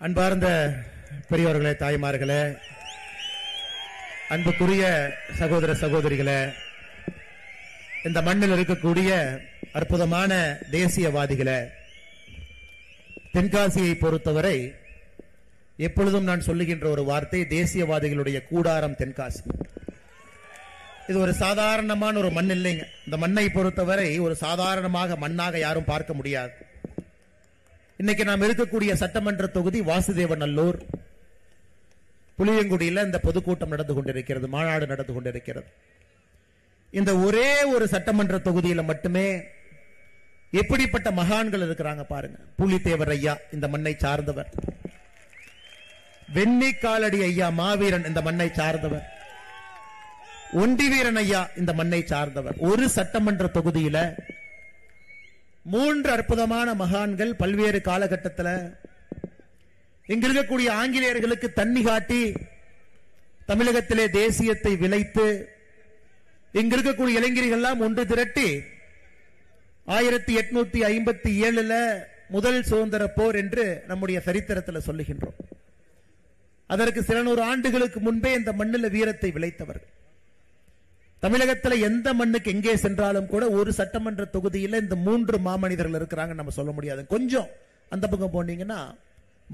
அன்பார்ந்த பெரியவர்களே, தாய்மார்களே, அன்புக்குரிய சகோதர சகோதரிகளே, இந்த மண்ணில் இருக்கக்கூடிய அற்புதமான தேசியவாதிகளே, தென்காசியை பொறுத்தவரை எப்பொழுதும் நான் சொல்லுகின்ற ஒரு வார்த்தை, தேசியவாதிகளுடைய கூடாரம் தென்காசி. இது ஒரு சாதாரணமான ஒரு மண் இல்லைங்க. இந்த மண்ணை பொறுத்தவரை ஒரு சாதாரணமாக மண்ணாக யாரும் பார்க்க முடியாது. இன்னைக்கு நாம் இருக்கக்கூடிய சட்டமன்ற தொகுதி வாசுதேவநல்லூர். புளியங்குடியில் இந்த பொதுக்கூட்டம் நடந்து கொண்டிருக்கிறது, மாநாடு நடந்து கொண்டிருக்கிறது. இந்த ஒரே ஒரு சட்டமன்ற தொகுதியில மட்டுமே எப்படிப்பட்ட மகான்கள் இருக்கிறாங்க பாருங்க. புலித்தேவர் ஐயா இந்த மண்ணை சார்ந்தவர், வெண்ணிக்காலடி ஐயா மாவீரன் இந்த மண்ணை சார்ந்தவர், ஒண்டிவீரன் ஐயா இந்த மண்ணை சார்ந்தவர். ஒரு சட்டமன்ற தொகுதியில 3 அற்புதமான மகான்கள் பல்வேறு காலகட்டத்தில் இங்க இருக்கக்கூடிய ஆங்கிலேயர்களுக்கு தண்ணி காட்டி தமிழகத்திலே தேசியத்தை விளைத்து இங்க இருக்கக்கூடிய இளைஞர்கள்லாம் ஒன்று திரட்டி 1857 முதல் சுதந்திர போர் என்று நம்முடைய சரித்திரத்தில் சொல்லுகின்றோம். அதற்கு சில 100 ஆண்டுகளுக்கு முன்பே இந்த மண்ணில் வீரத்தை விளைத்தவர்கள். தமிழகத்தில் எந்த மண்ணுக்கு எங்கே சென்றாலும் கூட ஒரு சட்டமன்ற தொகுதியில் இந்த 3 மாமனிதர்கள் இருக்கிறாங்க நம்ம சொல்ல முடியாது. கொஞ்சம் அந்த பக்கம் போனீங்கன்னா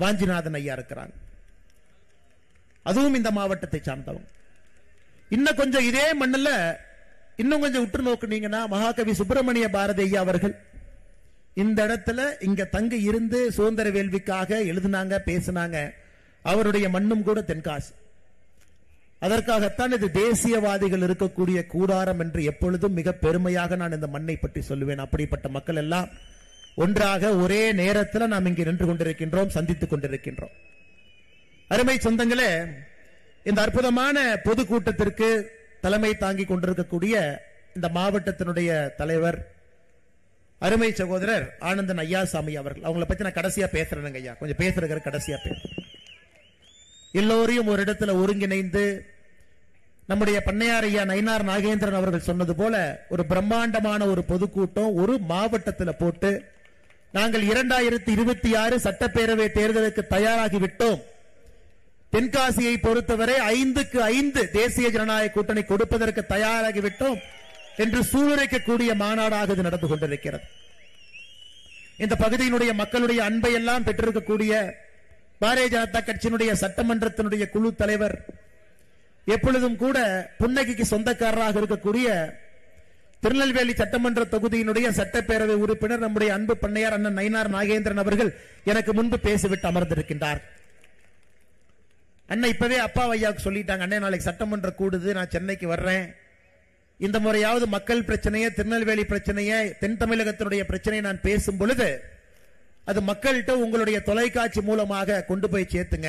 வாஞ்சிநாதன் ஐயா இருக்கிறாங்க, அதுவும் இந்த மாவட்டத்தை சார்ந்தவங்க. இன்னும் கொஞ்சம் இதே மண்ணில் இன்னும் கொஞ்சம் உற்று நோக்குனீங்கன்னா மகாகவி சுப்பிரமணிய பாரதி ஐயா அவர்கள் இந்த இடத்துல இங்க தங்கி இருந்து சுதந்திர வேள்விக்காக எழுதினாங்க, பேசினாங்க. அவருடைய மண்ணும் கூட தென்காசி. அதற்காகத்தான் இது தேசியவாதிகள் இருக்கக்கூடிய கூடாரம் என்று எப்பொழுதும் மிக பெருமையாக நான் இந்த மண்ணை பற்றி சொல்லுவேன். அப்படிப்பட்ட மக்கள் எல்லாம் ஒன்றாக ஒரே நேரத்தில் நாம் இங்கே நின்று கொண்டிருக்கின்றோம், சந்தித்துக் கொண்டிருக்கின்றோம். அருமை சொந்தங்களே, இந்த அற்புதமான பொதுக்கூட்டத்திற்கு தலைமை தாங்கி கொண்டிருக்கக்கூடிய இந்த மாவட்டத்தினுடைய தலைவர் அருமை சகோதரர் ஆனந்தன் ஐயாசாமி அவர்கள், அவங்களை பத்தி நான் கடைசியா பேசுறேங்க ஐயா, கொஞ்சம் பேசுறேன் கடைசியா பேசுறேன். எல்லோரையும் ஒரு இடத்துல ஒருங்கிணைந்து நம்முடைய பண்ணையார் ஐயா நயினார் நாகேந்திரன் அவர்கள் சொன்னது போல ஒரு பிரம்மாண்டமான ஒரு பொதுக்கூட்டம் ஒரு மாவட்டத்தில் போட்டு நாங்கள் 2026 சட்டப்பேரவை தேர்தலுக்கு தயாராகி விட்டோம். தென்காசியை பொறுத்தவரை 5க்கு 5 தேசிய ஜனநாயக கூட்டணி கொடுப்பதற்கு தயாராகி விட்டோம் என்று சூளுரைக்கக்கூடிய மாநாடாக இது நடந்து கொண்டிருக்கிறது. இந்த பகுதியினுடைய மக்களுடைய அன்பை எல்லாம் பெற்றிருக்கக்கூடிய பாரதிய ஜனதா கட்சியினுடைய சட்டமன்றத்தினுடைய குழு தலைவர், எப்பொழுதும் கூட புன்னகைக்கு சொந்தக்காரராக இருக்கக்கூடிய திருநெல்வேலி சட்டமன்ற தொகுதியினுடைய சட்டப்பேரவை உறுப்பினர் நம்முடைய அன்பு பண்ணையார் அண்ணன் நயினார் நாகேந்திரன் அவர்கள் எனக்கு முன்பு பேசிவிட்டு அமர்ந்திருக்கின்றார். அண்ணன் இப்பவே அப்பா ஐயாவுக்கு சொல்லிட்டாங்க, அண்ணன் நாளைக்கு சட்டமன்றம் கூடுது, நான் சென்னைக்கு வர்றேன், இந்த முறையாவது மக்கள் பிரச்சனையை, திருநெல்வேலி பிரச்சனையை, தென் தமிழகத்தினுடைய பிரச்சனையை நான் பேசும் பொழுது அது மக்கள்கிட்ட உங்களுடைய தொலைக்காட்சி மூலமாக கொண்டு போய் சேர்த்துங்க.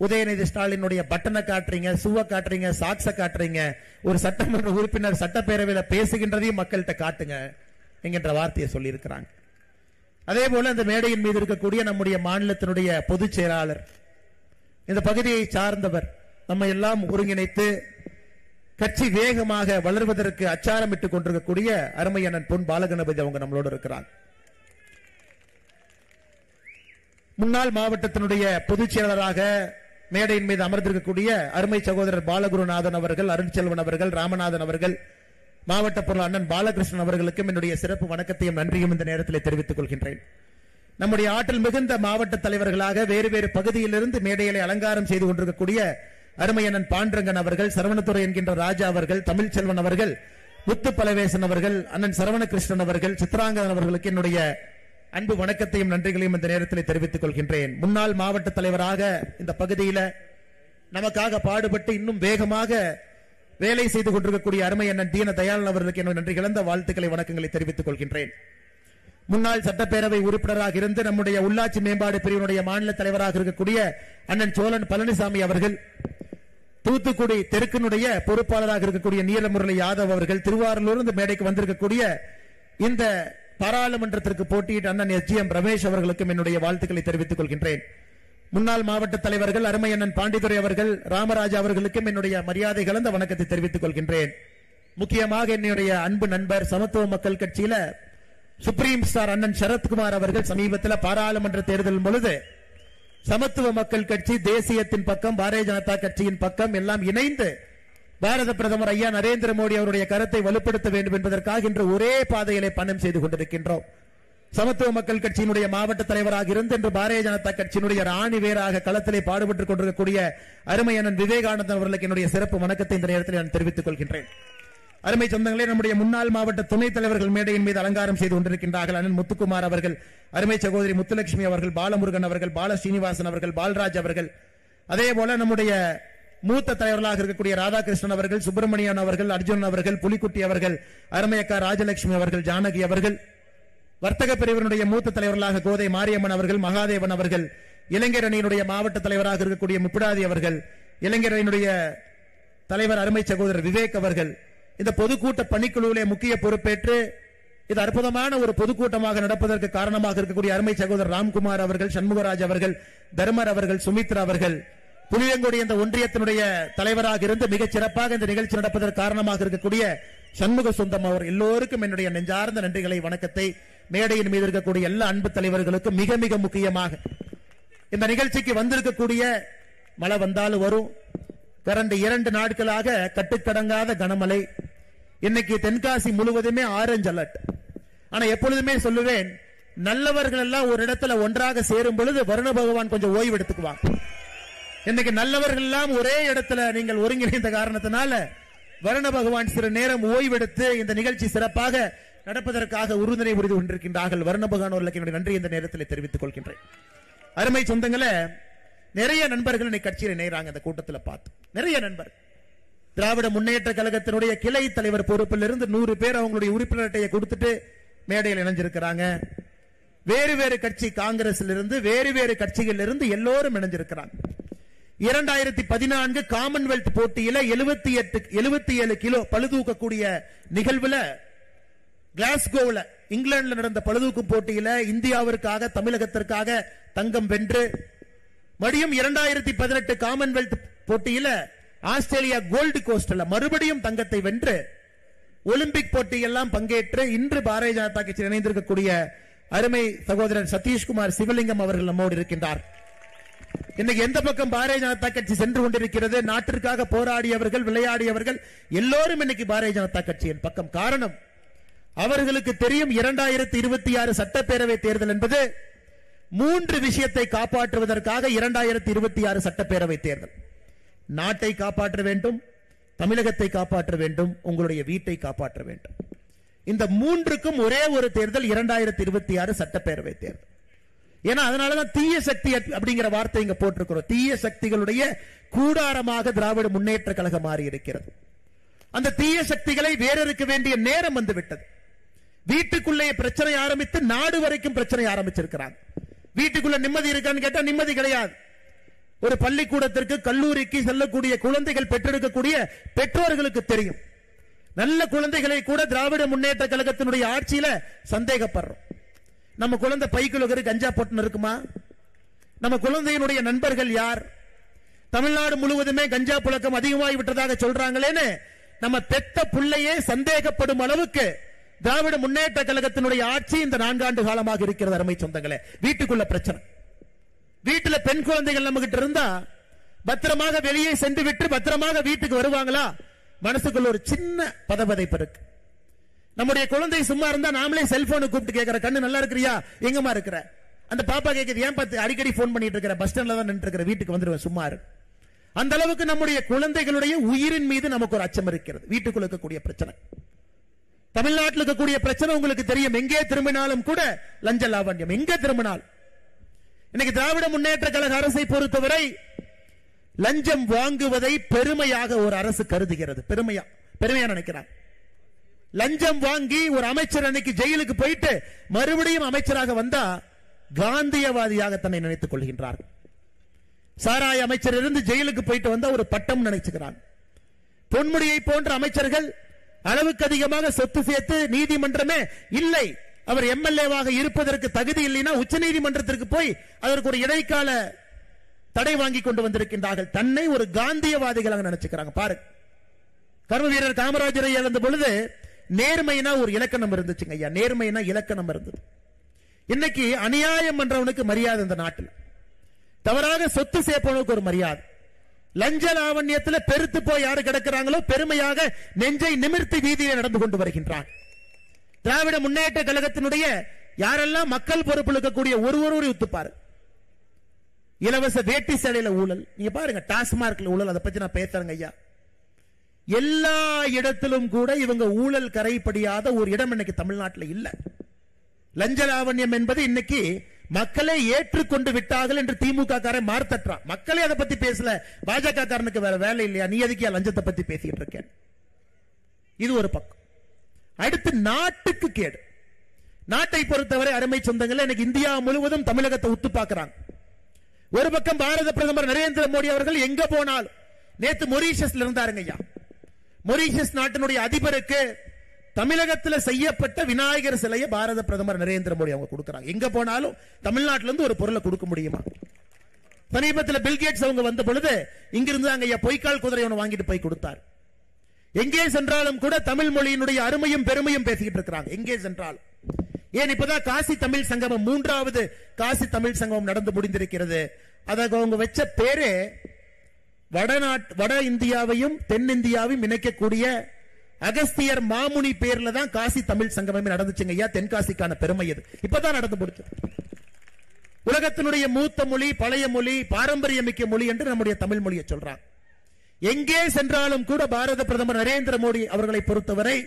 உதயநிதி ஸ்டாலினுடைய பட்டனை காட்டுறீங்க, சுவ காட்டுறீங்க, சாக்ஸ காட்டுறீங்க, ஒரு சட்டமன்ற உறுப்பினர் சட்டப்பேரவையில் பேசுகின்றதையும் மக்கள்கிட்ட காட்டுங்க என்கின்ற வார்த்தையை சொல்லி இருக்கிறாங்க. அதே போல இந்த மேடையின் மீது இருக்கக்கூடிய நம்முடைய மாநிலத்தினுடைய பொதுச் செயலாளர், இந்த பகுதியை சார்ந்தவர், நம்ம எல்லாம் ஒருங்கிணைத்து கட்சி வேகமாக வளர்வதற்கு அச்சாரமிட்டுக் கொண்டிருக்கக்கூடிய அருமையண்ணன் பொன் பாலகணபதி அவங்க நம்மளோடு இருக்கிறாங்க. முன்னாள் மாவட்டத்தினுடைய பொதுச் செயலாளராக மேடையின் மீது அமர்ந்திருக்கக்கூடிய அருமை சகோதரர் பாலகுருநாதன் அவர்கள், அருண்செல்வன் அவர்கள், ராமநாதன் அவர்கள், மாவட்ட பொருள் அண்ணன் பாலகிருஷ்ணன் அவர்களுக்கும் என்னுடைய சிறப்பு வணக்கத்தையும் நன்றியும் இந்த நேரத்தில் தெரிவித்துக் கொள்கின்றேன். நம்முடைய ஆற்றல் மிகுந்த மாவட்ட தலைவர்களாக வேறு வேறு பகுதியிலிருந்து மேடைகளை அலங்காரம் செய்து கொண்டிருக்கக்கூடிய அருமையண்ணன் பாண்டரங்கன் அவர்கள், சரவணத்துறை என்கின்ற ராஜா அவர்கள், தமிழ்ச்செல்வன் அவர்கள், முத்து பலவேசன் அவர்கள், அண்ணன் சரவணகிருஷ்ணன் அவர்கள், சித்ராங்கன் அவர்களுக்கு என்னுடைய அன்பு வணக்கத்தையும் நன்றிகளையும் இந்த நேரத்தில் தெரிவித்துக் கொள்கின்றேன். முன்னாள் மாவட்ட தலைவராக இந்த பகுதியில் நமக்காக பாடுபட்டு இன்னும் வேகமாக வேலை செய்து கொண்டிருக்கக்கூடிய அருமை அண்ணன் தீன தயாளன் அவர்களுக்கு என்னுடைய நன்றி கலந்த வாழ்த்துக்களை வணக்கங்களை தெரிவித்துக் கொள்கின்றேன். முன்னாள் சட்டப்பேரவை உறுப்பினராக இருந்து நம்முடைய உள்ளாட்சி மேம்பாடு பிரிவினுடைய மாநில தலைவராக இருக்கக்கூடிய அண்ணன் சோழன் பழனிசாமி அவர்கள், தூத்துக்குடி தெற்கினுடைய பொறுப்பாளராக இருக்கக்கூடிய நீலமுரளி யாதவ் அவர்கள், திருவாரூர் இந்த மேடைக்கு வந்திருக்கக்கூடிய இந்த பாராளுமன்றத்திற்கு போட்டியிட்ட அண்ணன் எஸ்.ஜி.எம். ரமேஷ் அவர்களுக்கும் என்னுடைய வாழ்த்துக்களை தெரிவித்துக் கொள்கின்றேன். முன்னாள் மாவட்ட தலைவர்கள் அருமை அண்ணன் பாண்டித்துரை அவர்கள், ராமராஜா அவர்களுக்கும் என்னுடைய மரியாதை கலந்த வணக்கத்தை தெரிவித்துக் கொள்கின்றேன். முக்கியமாக என்னுடைய அன்பு நண்பர் சமத்துவ மக்கள் கட்சியில சுப்ரீம் ஸ்டார் அண்ணன் சரத்குமார் அவர்கள் சமீபத்தில் பாராளுமன்ற தேர்தல் பொழுது சமத்துவ மக்கள் கட்சி தேசியத்தின் பக்கம், பாரதிய ஜனதா கட்சியின் பக்கம் எல்லாம் இணைந்து பாரத பிரதமர் ஐயா நரேந்திர மோடி அவருடைய கருத்தை வலுப்படுத்த வேண்டும் என்பதற்காக இன்று ஒரே பாதையிலே பயணம் செய்து கொண்டிருக்கின்றோம். சமத்துவ மக்கள் கட்சியினுடைய மாவட்ட தலைவராக இருந்து இன்று பாரதிய ஜனதா கட்சியினுடைய ராணி வேராக களத்திலே பாடுபட்டுக் கொண்டிருக்கக்கூடிய அருமை அண்ணன் விவேகானந்தன் அவர்களுக்கு என்னுடைய சிறப்பு வணக்கத்தை இந்த நேரத்தில் நான் தெரிவித்துக் கொள்கின்றேன். அருமை சொந்தங்களே, நம்முடைய முன்னாள் மாவட்ட துணைத் தலைவர்கள் மேடையின் மீது அலங்காரம் செய்து கொண்டிருக்கின்றார்கள். அண்ணன் முத்துக்குமார் அவர்கள், அருமை சகோதரி முத்துலட்சுமி அவர்கள், பாலமுருகன் அவர்கள், பால ஸ்ரீனிவாசன் அவர்கள், பால்ராஜ் அவர்கள், அதே போல நம்முடைய மூத்த தலைவர்களாக இருக்கக்கூடிய ராதாகிருஷ்ணன் அவர்கள், சுப்பிரமணியன் அவர்கள், அர்ஜுனன் அவர்கள், புலிக்குட்டி அவர்கள், அருமையக்கா ராஜலட்சுமி அவர்கள், ஜானகி அவர்கள், வர்த்தக பிரிவினுடைய மூத்த தலைவர்களாக கோதை மாரியம்மன் அவர்கள், மகாதேவன் அவர்கள், இளைஞர் அணியினுடைய மாவட்ட தலைவராக இருக்கக்கூடிய முப்பிடாதி அவர்கள், இளைஞர் அணியினுடைய தலைவர் அருமை சகோதரர் விவேக் அவர்கள், இந்த பொதுக்கூட்ட பணிக்குழுவிலே முக்கிய பொறுப்பேற்று இது அற்புதமான ஒரு பொதுக்கூட்டமாக நடப்பதற்கு காரணமாக இருக்கக்கூடிய அருமை சகோதரர் ராம்குமார் அவர்கள், சண்முகராஜ் அவர்கள், தர்மர் அவர்கள், சுமித்ரா அவர்கள், புளியங்குடி என்ற ஒன்றியத்தினுடைய தலைவராக இருந்து மிகச் சிறப்பாக இந்த நிகழ்ச்சி நடப்பதற்கு காரணமாக இருக்கக்கூடிய சண்முக சொந்தம் அவர் எல்லோருக்கும் என்னுடைய நெஞ்சார்ந்த நன்றிகளை, வணக்கத்தை, மேடையின் மீது இருக்கக்கூடிய எல்லா அன்பு தலைவர்களுக்கும் மிக மிக முக்கியமாக இந்த நிகழ்ச்சிக்கு வந்திருக்கக்கூடிய மழை வந்தாலும் வரும், கடந்த 2 நாட்களாக கட்டுக்கடங்காத கனமழை, இன்னைக்கு தென்காசி முழுவதுமே ஆரஞ்சு அலர்ட். ஆனா எப்பொழுதுமே சொல்லுவேன், நல்லவர்கள் எல்லாம் ஒரு இடத்துல ஒன்றாக சேரும் பொழுது வருண பகவான் கொஞ்சம் ஓய்வு எடுத்துக்குவாங்க. இன்னைக்கு நல்லவர்கள் எல்லாம் ஒரே இடத்துல நீங்கள் ஒருங்கிணைந்த காரணத்தினால வருண பகவான் சிறு நேரம் ஓய்வெடுத்து இந்த நிகழ்ச்சி சிறப்பாக நடப்பதற்காக உறுதுணை புரிந்து கொண்டிருக்கின்றார்கள். வருண பகவான் அவர்களுக்கு என்னுடைய நன்றி இந்த நேரத்தில் தெரிவித்துக் கொள்கின்றேன். அருமை சொந்தங்களே, நிறைய நண்பர்கள் இன்னைக்கு கட்சியில் இணைறாங்க. இந்த கூட்டத்தில் பார்த்து நிறைய நண்பர்கள் திராவிட முன்னேற்ற கழகத்தினுடைய கிளை தலைவர் பொறுப்பில் இருந்து 100 பேர் அவங்களுடைய உறுப்பினர் அட்டையை கொடுத்துட்டு மேடையில் இணைஞ்சிருக்கிறாங்க. வேறு வேறு கட்சி, காங்கிரஸில் இருந்து வேறு வேறு கட்சிகள் இருந்து எல்லோரும் இணைஞ்சிருக்கிறாங்க. 2014 காமன்வெல்த் போட்டியில 77 கிலோ பளுதூக்கக்கூடிய நிகழ்வுல கிளாஸ்கோவில் இங்கிலாந்துல நடந்த பளுதூக்கும் போட்டியில இந்தியாவிற்காக, தமிழகத்திற்காக தங்கம் வென்று, மறுபடியும் 2018 காமன்வெல்த் போட்டியில ஆஸ்திரேலியா கோல்டு கோஸ்ட்ல மறுபடியும் தங்கத்தை வென்று ஒலிம்பிக் போட்டியெல்லாம் பங்கேற்று இன்று பாரதிய ஜனதா கட்சியில் இணைந்திருக்கக்கூடிய அருமை சகோதரர் சதீஷ்குமார் சிவலிங்கம் அவர்கள் நம்மோடு இருக்கின்றார். இன்னைக்கு எந்த பக்கம் பாரதிய ஜனதா கட்சி சென்று கொண்டிருக்கிறது, நாட்டிற்காக போராடியவர்கள், விளையாடியவர்கள் எல்லோரும் இன்னைக்கு பாரதிய ஜனதா கட்சியின் பக்கம். காரணம், அவர்களுக்கு தெரியும் 2026 சட்டப்பேரவை தேர்தல் என்பது 3 விஷயத்தை காப்பாற்றுவதற்காக 2026 சட்டப்பேரவை தேர்தல். நாட்டை காப்பாற்ற வேண்டும், தமிழகத்தை காப்பாற்ற வேண்டும், உங்களுடைய வீட்டை காப்பாற்ற வேண்டும். இந்த 3க்கும் ஒரே ஒரு தேர்தல் 2026 சட்டப்பேரவை தேர்தல். ஏன்னா அதனாலதான் தீய சக்தி அப்படிங்கிற வார்த்தை இங்க போட்டிருக்கிறோம். தீய சக்திகளுடைய கூடாரமாக திராவிட முன்னேற்ற கழகம் மாறி இருக்கிறது. அந்த தீய சக்திகளை வேறறுக்க வேண்டிய நேரம் வந்து விட்டது. வீட்டுக்குள்ளே பிரச்சனை ஆரம்பித்து நாடு வரைக்கும் பிரச்சனை ஆரம்பிச்சிருக்கிறாங்க. வீட்டுக்குள்ள நிம்மதி இருக்கான்னு கேட்டா நிம்மதி கிடையாது. ஒரு பள்ளிக்கூடத்திற்கு, கல்லூரிக்கு செல்லக்கூடிய குழந்தைகள் பெற்றெடுக்கக்கூடிய பெற்றோர்களுக்கு தெரியும். நல்ல குழந்தைகளை கூட திராவிட முன்னேற்ற கழகத்தினுடைய ஆட்சியில சந்தேகப்படுறோம். நம்ம குழந்தை பைக்குள்ள கஞ்சா போட்டு இருக்குமா? நம்ம குழந்தையினுடைய நண்பர்கள் யார்? தமிழ்நாடு முழுவதுமே கஞ்சா புழக்கம் அதிகமாகி விட்டதாக சொல்றாங்களேன்னு நம்ம பெத்த பிள்ளையே சந்தேகப்படும் அளவுக்கு திராவிட முன்னேற்ற கழகத்தினுடைய ஆட்சி இந்த 4 ஆண்டு காலமாக இருக்கிறது. அருமை சொந்தங்களே, வீட்டுக்குள்ள பிரச்சனை. வீட்டுல பெண் குழந்தைகள் நம்ம கிட்ட இருந்தா பத்திரமாக வெளியே சென்று விட்டு பத்திரமாக வீட்டுக்கு வருவாங்களா? மனசுக்குள்ள ஒரு சின்ன பதபதைப்பு இருக்கு. நம்முடைய குழந்தை சும்மா இருந்தா நாமளே செல்போனை கூப்பிட்டு கேட்கிற, கண்ணு நல்லா இருக்கிறியா, எங்கம்மா இருக்கிற? அந்த பாப்பா கேட்குது, ஏன் பார்த்து அடிக்கடி போன் பண்ணிட்டு இருக்கிற, பஸ் ஸ்டாண்ட்ல தான் நின்று இருக்கிற, வீட்டுக்கு வந்துருவேன் சும்மா இரு. அந்த அளவுக்கு நம்முடைய குழந்தைகளுடைய உயிரின் மீது நமக்கு ஒரு அச்சம் இருக்கிறது. வீட்டுக்குள்ள இருக்கக்கூடிய பிரச்சனை, தமிழ்நாட்டில் இருக்கக்கூடிய பிரச்சனை உங்களுக்கு தெரியும். எங்கே திரும்பினாலும் கூட லஞ்ச லாவண்யம், எங்கே திரும்பினாலும். இன்னைக்கு திராவிட முன்னேற்ற கழக அரசை பொறுத்தவரை லஞ்சம் வாங்குவதை பெருமையாக ஒரு அரசு கருதுகிறது. பெருமையா நினைக்கிறார். லஞ்சம் வாங்கி ஒரு அமைச்சர் அன்னைக்கு ஜெயிலுக்கு போயிட்டு மறுபடியும் அமைச்சராக வந்தா காந்தியவாதியாக தன்னை நினைத்துக் கொள்கின்றார். சாராய அமைச்சர் இருந்து ஜெயிலுக்கு போயிட்டு வந்தா ஒரு பட்டம் நினைச்சுக்கிறான். பொன்முடியை போன்ற அமைச்சர்கள் அளவுக்கு அதிகமாக சொத்து சேர்த்து நீதிமன்றமே இல்லை, அவர் எம்எல்ஏவாக இருப்பதற்கு தகுதி இல்லைன்னா உச்ச நீதிமன்றத்திற்கு போய் அதற்கு ஒரு இடைக்கால தடை வாங்கி கொண்டு வந்திருக்கின்றார்கள். தன்னை ஒரு காந்தியவாதிகளாக நினைச்சுக்கிறாங்க. பாரு, கர்ம வீரர் காமராஜரை இழந்த பொழுது நேர்மைனா ஒரு இலக்கணம் இருந்துச்சுங்க ஐயா. நேர்மைனா இலக்கணம் இருந்தது. இன்னைக்கு அநியாயம் பண்றவனுக்கு மரியாதை இந்த நாட்டில். தவறாக சொத்து சேர்ப்பவனுக்கு ஒரு மரியாதை. லஞ்ச லாவண்யத்தில் பெருத்து போய் யாரு கிடக்கிறாங்களோ பெருமையாக நெஞ்சை நிமிர்த்தி வீதியில் நடந்து கொண்டு வருகின்றான். திராவிட முன்னேற்ற கழகத்தினுடைய யாரெல்லாம் மக்கள் பொறுப்பில் இருக்கக்கூடிய ஒருவரும் ஒத்துப்பாரு. இலவச வேட்டி சேலையில ஊழல், நீங்க பாருங்க. டாஸ்மார்க்ல ஊழல், அதை பத்தி நான் பேசுறேங்க ஐயா. எல்லா இடத்திலும் கூட இவங்க ஊழல் கரைப்படியாத ஒரு இடம் இன்னைக்கு தமிழ்நாட்டில் இல்ல. லஞ்ச லாவண்யம் என்பது இன்னைக்கு மக்களை ஏற்றுக்கொண்டு விட்டார்கள் என்று திமுக காரன் மார்த்தட்டான். மக்களே அதை பத்தி பேசல. பாஜக காரனுக்கு வேற வேலை இல்லையா? நீ எதுக்கியா லஞ்சத்தை பத்தி பேசிட்டு இருக்கேன்? இது ஒரு பக்கம். அடுத்து நாட்டுக்கு கேடு. நாட்டை பொறுத்தவரை அருமை சொந்தங்கள், இன்னைக்கு இந்தியா முழுவதும் தமிழகத்தை உத்து பார்க்கிறாங்க. ஒரு பக்கம் பாரத பிரதமர் நரேந்திர மோடி அவர்கள் எங்க போனாலும், நேத்து மொரீஷியஸ்ல இருந்தாருங்க ஐயா. மொரீஷியஸ் நாட்டினுடைய அதிபருக்கு தமிழகத்தில் செய்யப்பட்ட விநாயகர் சிலையை பாரத பிரதமர் நரேந்திர மோடி அவங்க கொடுக்கிறாங்க. எங்க போனாலும் தமிழ்நாட்டில இருந்து ஒரு பொருளை கொடுக்க முடியுமா? சமீபத்தில் பில்கேட்ஸ் அவங்க வந்த பொழுது இங்கிருந்து அங்க ஐயா பொய்க்கால் குதிரை ஒன்று வாங்கிட்டு போய் கொடுத்தார். எங்கே சென்றாலும் கூட தமிழ் மொழியினுடைய அருமையும் பெருமையும் பேசிக்கிட்டு இருக்கிறாங்க. எங்கே சென்றாலும். ஏன் இப்பதான் காசி தமிழ் சங்கமம், 3வது காசி தமிழ் சங்கமம் நடந்து முடிந்திருக்கிறது. அதற்கு அவங்க வச்ச பேரே வட இந்தியாவையும் தென்னிந்தியாவையும் இணைக்கக்கூடிய அகஸ்தியர் மாமுனி பேர்ல தான் காசி தமிழ் சங்கமம் நடந்துச்சுங்க ஐயா. தென்காசிக்கான பெருமை இது இப்பதான் நடந்து முடிச்சது. உலகத்தினுடைய மூத்த மொழி, பழைய மொழி, பாரம்பரியமிக்க மொழி என்று நம்முடைய தமிழ் மொழியை சொல்றாங்க. எங்கே சென்றாலும் கூட பாரத பிரதமர் நரேந்திர மோடி அவர்களை பொறுத்தவரை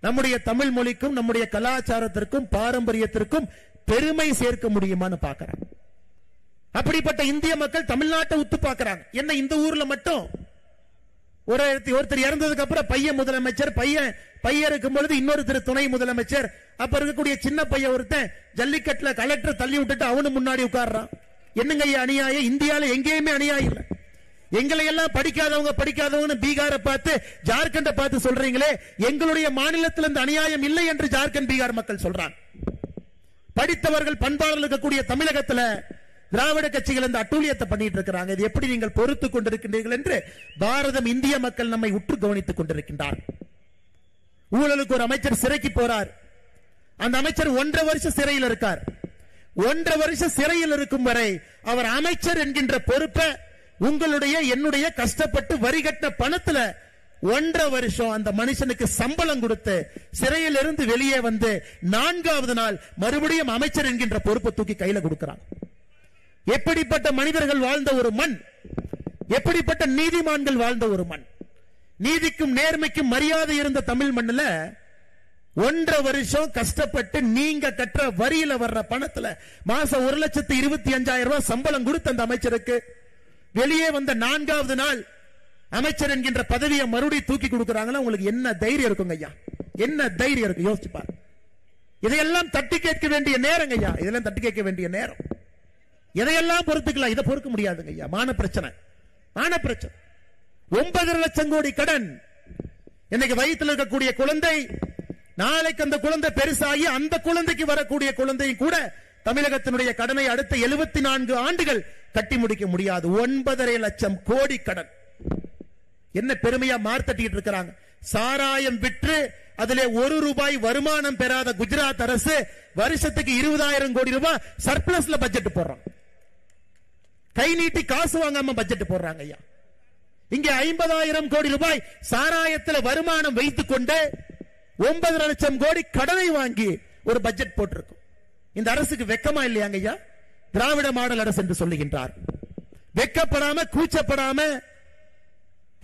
நம்முடைய தமிழ் மொழிக்கும் நம்முடைய கலாச்சாரத்திற்கும் பாரம்பரியத்திற்கும் பெருமை சேர்க்க முடியுமான்னு பார்க்கிறாங்க. அப்படிப்பட்ட இந்திய மக்கள் தமிழ்நாட்டை உத்து பார்க்கிறாங்க. என்ன இந்த ஊர்ல மட்டும் ஒருத்தர் இறந்ததுக்கு அப்புறம் பையன் முதலமைச்சர், பையன் இருக்கும் பொழுது இன்னொருத்தர் துணை முதலமைச்சர், அப்ப இருக்கக்கூடிய சின்ன பையன் ஒருத்தன் ஜல்லிக்கட்டுல கலெக்டர் தள்ளி விட்டுட்டு அவனு முன்னாடி உட்கார்றான். என்னங்க ஐயா அநியாயம்? இந்தியால எங்கேயுமே அநியாயம் இல்ல. எங்களை எல்லாம் படிக்காதவங்க பீகாரை பார்த்து ஜார்க்கண்டை பார்த்து சொல்றீங்களே, எங்களுடைய மாநிலத்தில் இந்த அநியாயம் இல்லை என்று ஜார்க்கண்ட் பீகார் மக்கள் சொல்றாங்க. படித்தவர்கள் பண்பாளர்கள் இருக்கக்கூடிய தமிழகத்தில் திராவிட கட்சிகள் இந்த அட்டூழியத்தை பண்ணிட்டு இருக்கிறாங்க. இது எப்படி நீங்கள் பொறுத்துக் கொண்டிருக்கின்றீர்கள் என்று பாரதம், இந்திய மக்கள் நம்மை உற்று கவனித்துக் கொண்டிருக்கின்றார். ஊழலுக்கு ஒரு அமைச்சர் சிறைக்கு போறார். அந்த அமைச்சர் 1.5 வருஷம் சிறையில் இருக்கார். 1.5 வருஷம் சிறையில் இருக்கும் வரை அவர் அமைச்சர் என்கின்ற பொறுப்பை உங்களுடைய என்னுடைய கஷ்டப்பட்டு வரி கட்ட பணத்துல 1.5 வருஷம் அந்த மனுஷனுக்கு சம்பளம் கொடுத்து சிறையில் இருந்து வெளியே வந்து 4வது நாள் மறுபடியும் அமைச்சர் என்கின்ற பொறுப்பை தூக்கி கையில கொடுக்கிறான். எப்படிப்பட்ட மனிதர்கள் வாழ்ந்த ஒரு மண், எப்படிப்பட்ட நீதிமான்கள் வாழ்ந்த ஒரு மண், நீதிக்கும் நேர்மைக்கும் மரியாதை இருந்த தமிழ் மண்ணில் 1.5 வருஷம் கஷ்டப்பட்டு நீங்க கற்ற வரியில வர்ற பணத்துல மாசம் 1,25,000 ரூபாய் சம்பளம் கொடுத்த அந்த அமைச்சருக்கு வெளியே வந்த 4வது நாள் அமைச்சர் என்கின்ற பதவியை மறுபடியும் தூக்கி கொடுக்கிறாங்கன்னா உங்களுக்கு என்ன தைரியம் இருக்குங்க ஐயா? என்ன தைரியம் இருக்கு? யோசிச்சு பாருங்க. இதையெல்லாம் தட்டி கேட்க வேண்டிய நேரம் ஐயா. இதெல்லாம் தட்டி கேட்க வேண்டிய நேரம். எதையெல்லாம் பொறுத்துக்கலாம், இதை பொறுக்க முடியாதுங்க ஐயா. மான பிரச்சனை. 9.5 லட்சம் கோடி கடன். இன்னைக்கு வயிற்றில் இருக்கக்கூடிய குழந்தை, நாளைக்கு அந்த குழந்தை பெருசாகி அந்த குழந்தைக்கு வரக்கூடிய குழந்தையும் கூட தமிழகத்தினுடைய கடனை அடுத்த 74 ஆண்டுகள் கட்டி முடிக்க முடியாது. 9.5 லட்சம் கோடி கடன். என்ன பெருமையா மார்த்தட்டிட்டு இருக்கிறாங்க. சாராயம் விற்று அதிலே 1 ரூபாய் வருமானம் பெறாத குஜராத் அரசு வருஷத்துக்கு 20,000 கோடி ரூபாய் சர்ப்ளஸ்ல பட்ஜெட் போடுறாங்க. கை நீட்டி காசு வாங்காம பட்ஜெட் போடுறாங்க ஐயா. இங்க 50,000 கோடி ரூபாய் சாராயத்தில் வருமானம் வைத்துக் கொண்டு 9.5 லட்சம் கோடி கடனை வாங்கி ஒரு பட்ஜெட் போட்டிருக்கும். இந்த அரசுக்கு வெக்கமா இல்லையாங்க ஐயா? திராவிட மாடல் அரசு என்று சொல்லுகின்றார். வெக்கப்படாம கூச்சப்படாம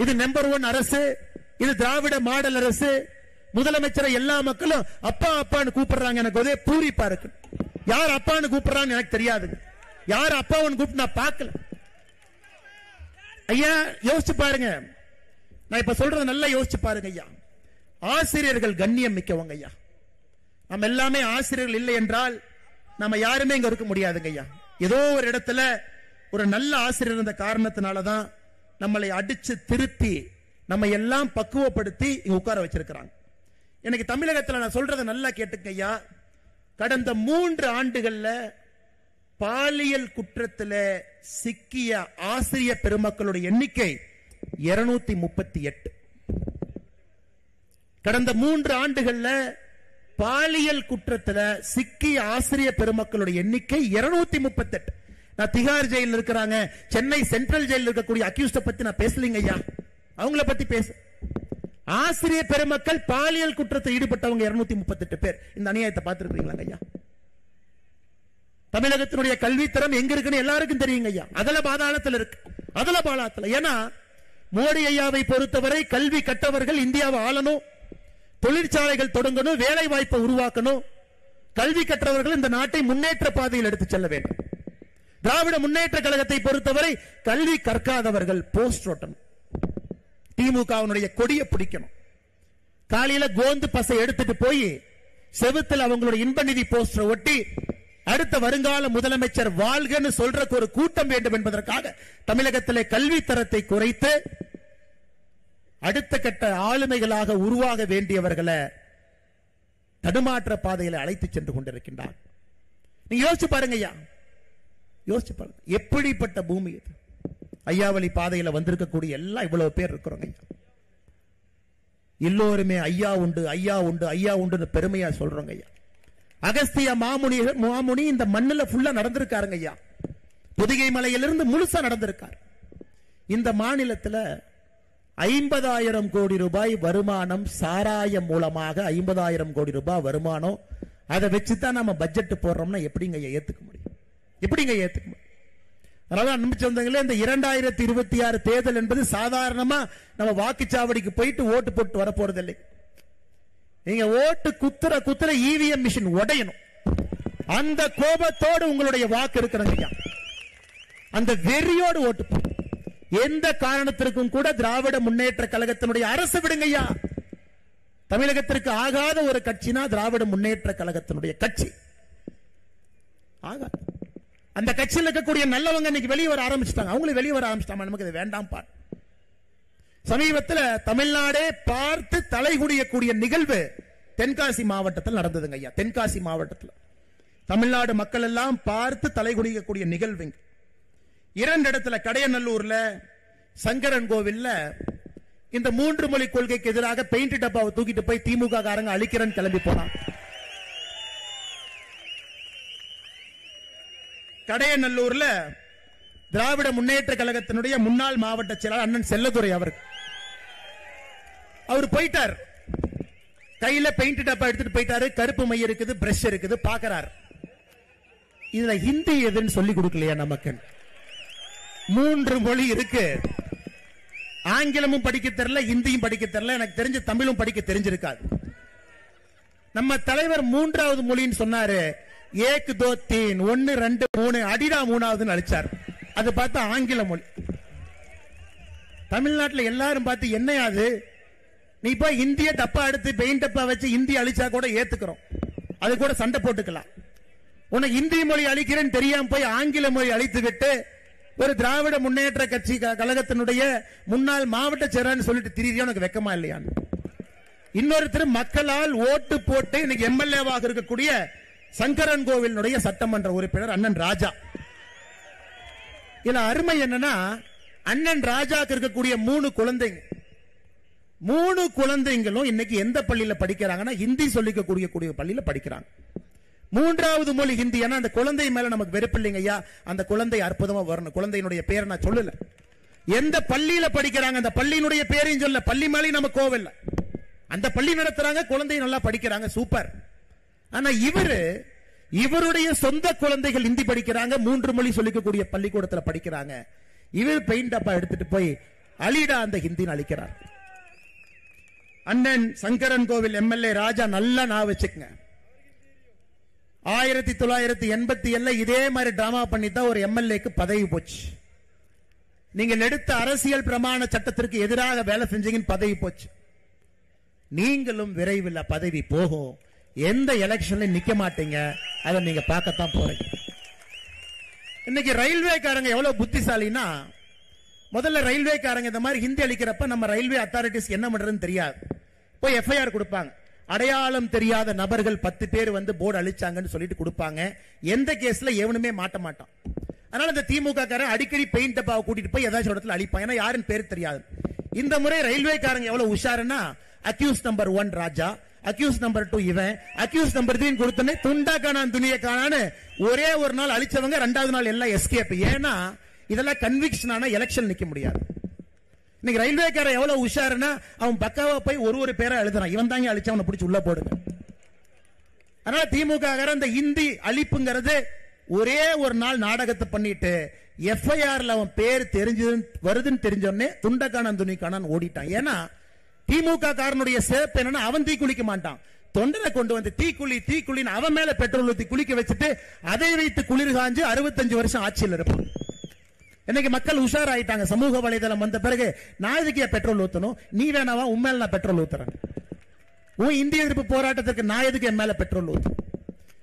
இது நம்பர் 1 அரசு, இது திராவிட மாடல் அரசு. முதலமைச்சரை எல்லா மக்களும் அப்பா அப்பான்னு கூப்பிடுறாங்க. எனக்கு ஒரே பூரிப்பா இருக்கு. யார் அப்பான்னு கூப்பிடுறான்னு எனக்கு தெரியாது. யார் அப்பான்னு கூப்பிட்டு நான் பார்க்கல ஐயா. யோசிச்சு பாருங்க. நான் இப்ப சொல்றது நல்லா யோசிச்சு பாருங்க ஐயா. ஆசிரியர்கள் கண்ணியம் மிக்கவங்க ஐயா. நம்ம எல்லாமே ஆசிரியர்கள் இல்லை என்றால் நம்ம யாருமே இங்க இருக்க முடியாதுங்க ஐயா. ஏதோ ஒரு இடத்துல ஒரு நல்ல ஆசிரியர் இருந்த காரணத்தினாலதான் நம்மளை அடிச்சு திருத்தி நம்ம எல்லாம் பக்குவப்படுத்தி இங்க உட்கார வச்சிருக்கிறாங்க. எனக்கு தமிழகத்தில் நான் சொல்றதை நல்லா கேட்டுக்க ஐயா. கடந்த 3 ஆண்டுகள்ல பாலியல் குற்றத்தில் சிக்கிய ஆசிரியர் பெருமக்களுடைய எண்ணிக்கை 238. கடந்த 3 ஆண்டுகள்ல பாலியல் குற்றத்தில் சிக்கிய ஆசிரியர் பெருமக்களுடைய எண்ணிக்கை 238. நான் திகார் ஜெயில இருக்கிறாங்க, சென்னை சென்ட்ரல் ஜெயில இருக்கக்கூடிய அக்யூஸ்ட பத்தி நான் பேசலீங்க ஐயா. அவங்கள பத்தி பேச ஆசிரியர் பெருமக்கள் பாலியல் குற்றத்தில் ஈடுபட்டவங்க 238 பேர். இந்த அநியாயத்தை பார்த்திருக்கீங்களா ஐயா? தமிழகத்தினுடைய கல்வித்தரம் எங்க இருக்குன்னு எல்லாருக்கும் தெரியுங்க ஐயா. அதல பாதாளத்தில் இருக்கு, அதல பாதாளத்தில். ஏன்னா மோடி ஐயாவை பொறுத்தவரை கல்வி கற்றவர்கள் இந்தியாவை ஆளணும், தொழிற்சாலைகள் தொடங்கணும், வேலை வாய்ப்பை உருவாக்கணும். கல்வி கற்றவர்கள் இந்த நாட்டை முன்னேற்ற பாதையில் எடுத்து செல்ல வேண்டும். திராவிட முன்னேற்ற கழகத்தை பொறுத்தவரை கல்வி கற்காதவர்கள் போஸ்ட் ஓட்டணும், திமுகவினுடைய கொடியை பிடிக்கணும். காலையில கோந்து பசை எடுத்துட்டு போய் செவுத்தில் அவங்களுடைய இன்ப நிதி போஸ்டர் ஒட்டி அடுத்த வருங்கால முதலமைச்சர் வாழ்கன்னு சொல்றதுக்கு ஒரு கூட்டம் வேண்டும் என்பதற்காக தமிழகத்திலே கல்வி தரத்தை குறைத்து அடுத்த கட்ட ஆளுமைகளாக உருவாக வேண்டியவர்களை தடுமாற்ற பாதையில் அழைத்து சென்று கொண்டிருக்கின்றார். நீங்க யோசிச்சு பாருங்க ஐயா, யோசிச்சு பாருங்க எப்படிப்பட்ட பூமி இது. ஐயாவளி பாதையில வந்திருக்கக்கூடிய எல்லாம் இவ்வளவு பேர் இருக்கிறோங்க ஐயா. எல்லோருமே ஐயா உண்டு, ஐயா உண்டு, ஐயா உண்டு பெருமையா சொல்றோங்க ஐயா. அகஸ்திய மாமுனி இந்த மண்ணுல ஃபுல்லா நடந்திருக்காருங்க ஐயா. பொதிகை மலையிலிருந்து முழுசா நடந்திருக்கார். இந்த மாநிலத்தில் 50,000 கோடி ரூபாய் வருமானம் சாராயம் மூலமாக 50,000 கோடி ரூபாய் வருமானம். அதை வச்சுதான் நம்ம பட்ஜெட் போடுறோம்னா எப்படிங்க ஏத்துக்க முடியும்? எப்படிங்க ஏத்துக்க முடியும்? அதனால அன்பு சொந்தங்களே, இந்த 2026 தேர்தல் என்பது சாதாரணமா நம்ம வாக்குச்சாவடிக்கு போயிட்டு ஓட்டு போட்டு வர போறது இல்லை. நீங்க ஓட்டு குத்துற இவிஎம் மிஷின் உடையணும். அந்த கோபத்தோடு உங்களுடைய வாக்கு இருக்கிறங்க. அந்த வெறியோடு ஓட்டு போடும். எந்த காரணத்திற்கும் கூட திராவிட முன்னேற்ற கழகத்தினுடைய அரசு விடுங்கய்யா. தமிழகத்திற்கு ஆகாத ஒரு கட்சினா திராவிட முன்னேற்ற கழகத்தினுடைய கட்சி ஆகாது. அந்த கட்சியில் இருக்கக்கூடிய நல்லவங்க இன்னைக்கு வெளியே வர ஆரம்பிச்சிட்டாங்க. அவங்களும் வெளியே வர ஆரம்பிச்சிட்டாங்க. நமக்கு இது வேண்டாம் பார். சமீபத்தில் தமிழ்நாடே பார்த்து தலைகுடியக்கூடிய நிகழ்வு தென்காசி மாவட்டத்தில் நடந்ததுங்க ஐயா. தென்காசி மாவட்டத்தில் தமிழ்நாடு மக்கள் எல்லாம் பார்த்து தலைகுடியக்கூடிய நிகழ்வு 2 இடத்துல, கடையநல்லூர்ல, சங்கரன் கோவில்ல இந்த 3 மொழி கொள்கைக்கு எதிராக பெயிண்ட் டப்பாவை தூக்கிட்டு போய் திமுக காரங்க அழிக்கிறேன்னு கிளம்பி போனான். கடையநல்லூர்ல திராவிட முன்னேற்ற கழகத்தினுடைய முன்னாள் மாவட்ட செயலாளர் அண்ணன் செல்லதுரை அவர் போயிட்டார். கையில பெயிண்ட் டப்பா எடுத்துட்டு போயிட்டாரு. கருப்பு மை இருக்குது, பிரஷ் இருக்குது, பாக்குறாரு. இதுல ஹிந்தி எதுன்னு சொல்லி கொடுக்கலையா நமக்கு? 3 மொழி இருக்கு. ஆங்கிலமும் படிக்க தெரியல, ஹிந்தியும் படிக்க தெரியல, எனக்கு தெரிஞ்ச தமிழும் படிக்க தெரிஞ்சிருக்காது. நம்ம தலைவர் 3வது மொழின்னு சொன்னாரு. 1 2 3 1 2 3 அடிடா 3வது அழிச்சார். அது பார்த்தா ஆங்கில மொழி. தமிழ்நாட்டில் எல்லாரும் பார்த்து என்னையாது நீ போய் இந்திய டப்பா எடுத்து பெயிண்ட் டப்பா வச்சு இந்தி அழிச்சா கூட ஏத்துக்கிறோம், அது கூட சண்டை போட்டுக்கலாம். உனக்கு இந்தி மொழி அழிக்கிறேன்னு தெரியாம போய் ஆங்கில மொழி அழித்து விட்டு ஒரு திராவிட முன்னேற்ற கட்சி கழகத்தினுடைய முன்னாள் மாவட்ட செயலாளர் சொல்லிட்டு திரியா, உனக்கு வெக்கமா இல்லையான்னு. இன்னொருத்தர் மக்களால் ஓட்டு போட்டு இன்னைக்கு எம்எல்ஏவாக இருக்கக்கூடிய சங்கரன் கோவிலுடைய சட்டமன்ற உறுப்பினர் அண்ணன் ராஜா. இதுல அருமை என்னன்னா, அண்ணன் ராஜாக்கு இருக்கக்கூடிய 3 குழந்தைங்க, 3 குழந்தைங்களும் இன்னைக்கு எந்த பள்ளியில படிக்கிறாங்கன்னா ஹிந்தி சொல்லிக்கக்கூடிய பள்ளியில படிக்கிறாங்க. 3வது மொழி ஹிந்தி. ஏன்னா அந்த குழந்தை மேல நமக்கு வெறுப்பு இல்லைங்க ஐயா. அந்த குழந்தை அற்புதமா வரணும். குழந்தையினுடைய பேரை நான் சொல்லல, எந்த பள்ளியில படிக்கிறாங்க அந்த பள்ளியினுடைய பேரையும் சொல்ல. பள்ளி மேலே நம்ம கோவில்ல அந்த பள்ளி நடத்துறாங்க, குழந்தை நல்லா படிக்கிறாங்க, சூப்பர். ஆனா இவருடைய சொந்த குழந்தைகள் ஹிந்தி படிக்கிறாங்க, 3 மொழி சொல்லிக்கக்கூடிய பள்ளிக்கூடத்தில் படிக்கிறாங்க. இவர் பெயிண்ட் டப்பா எடுத்துட்டு போய் அலிடா அந்த ஹிந்தின்னு அழிக்கிறார். அண்ணன் சங்கரன் கோவில் எம்எல்ஏ ராஜா நல்லா நான் வச்சுக்கங்க. 1987 இதே மாதிரி டிராமா பண்ணி தான் ஒரு எம்எல்ஏக்கு பதவி போச்சு. நீங்கள் எடுத்த அரசியல் பிரமாண சட்டத்திற்கு எதிராக வேலை செஞ்சீங்கன்னு பதவி போச்சு. நீங்களும் விரைவில் பதவி போகும். எந்த எலெக்ஷன்ல நிக்க மாட்டீங்க, அதை நீங்க பார்க்கத்தான் போறீங்க. இன்னைக்கு ரயில்வேக்காரங்க எவ்வளவு புத்திசாலினா, முதல்ல ரயில்வேக்காரங்க இந்த மாதிரி ஹிந்தி அளிக்கிறப்ப நம்ம ரயில்வே அத்தாரிட்டிஸ் என்ன பண்றதுன்னு தெரியாது, போய் எஃப்ஐஆர் கொடுப்பாங்க. அடையாளம் தெரியாத நபர்கள் 10 பேர் வந்து போர்டு அழிச்சாங்கன்னு சொல்லிட்டு கொடுப்பாங்க. எந்த கேஸ்ல எவனுமே மாட்ட மாட்டான். அதனால இந்த திமுக காரன் அடிக்கடி பெயிண்ட் டப்பாவை கூட்டிட்டு போய் ஏதாச்சும் இடத்துல அழிப்பான், ஏன்னா யாருன்னு பேர் தெரியாது. இந்த முறை ரயில்வே காரங்க எவ்வளவு உஷாருன்னா, அக்யூஸ் நம்பர் 1 ராஜா, அக்யூஸ் நம்பர் 2 இவன், அக்யூஸ் நம்பர் 3 கொடுத்தனே துண்டா காணான் துணியை காணான்னு ஒரே ஒரு நாள் அழிச்சவங்க ரெண்டாவது நாள் எல்லாம் எஸ்கேப். ஏன்னா இதெல்லாம் கன்விக்ஷன் ஆனா எலெக்ஷன் நிக்க முடியாது. இன்னைக்கு ரயில்வேக்கார எவ்வளவு உஷாருன்னா அவன் பக்காவா போய் ஒரு பேரை எழுதுறான், இவன் தாங்க அழிச்சு அவனை பிடிச்சி உள்ள போடுங்க. அதனால திமுக அந்த இந்தி அழிப்புங்கிறது ஒரே ஒரு நாள் நாடகத்தை பண்ணிட்டு எஃப்ஐஆர்ல அவன் பேர் தெரிஞ்சு வருதுன்னு தெரிஞ்சோடனே துண்டக்கானன் துணிக்கானன் ஓடிட்டான். ஏன்னா திமுக காரனுடைய சிறப்பு என்னன்னா அவன் தீ குளிக்க மாட்டான், தொண்டனை கொண்டு வந்து தீக்குளின்னு அவன் மேல பெட்ரோல் ஊத்தி குளிக்க வச்சுட்டு அதை வைத்து குளிர் காஞ்சு 65 வருஷம் ஆட்சியில் இருப்பான். இன்னைக்கு மக்கள் உஷார் ஆயிட்டாங்க. சமூக வலைதளம் வந்த பிறகு நான் எதுக்கு பெட்ரோல் ஊத்தணும், நீ வேணாவா உண்மையில நான் பெட்ரோல் ஊத்துறேன், உன் இந்திய எதிர்ப்பு போராட்டத்திற்கு நான் எதுக்கு என் மேல பெட்ரோல் ஊத்துறேன்.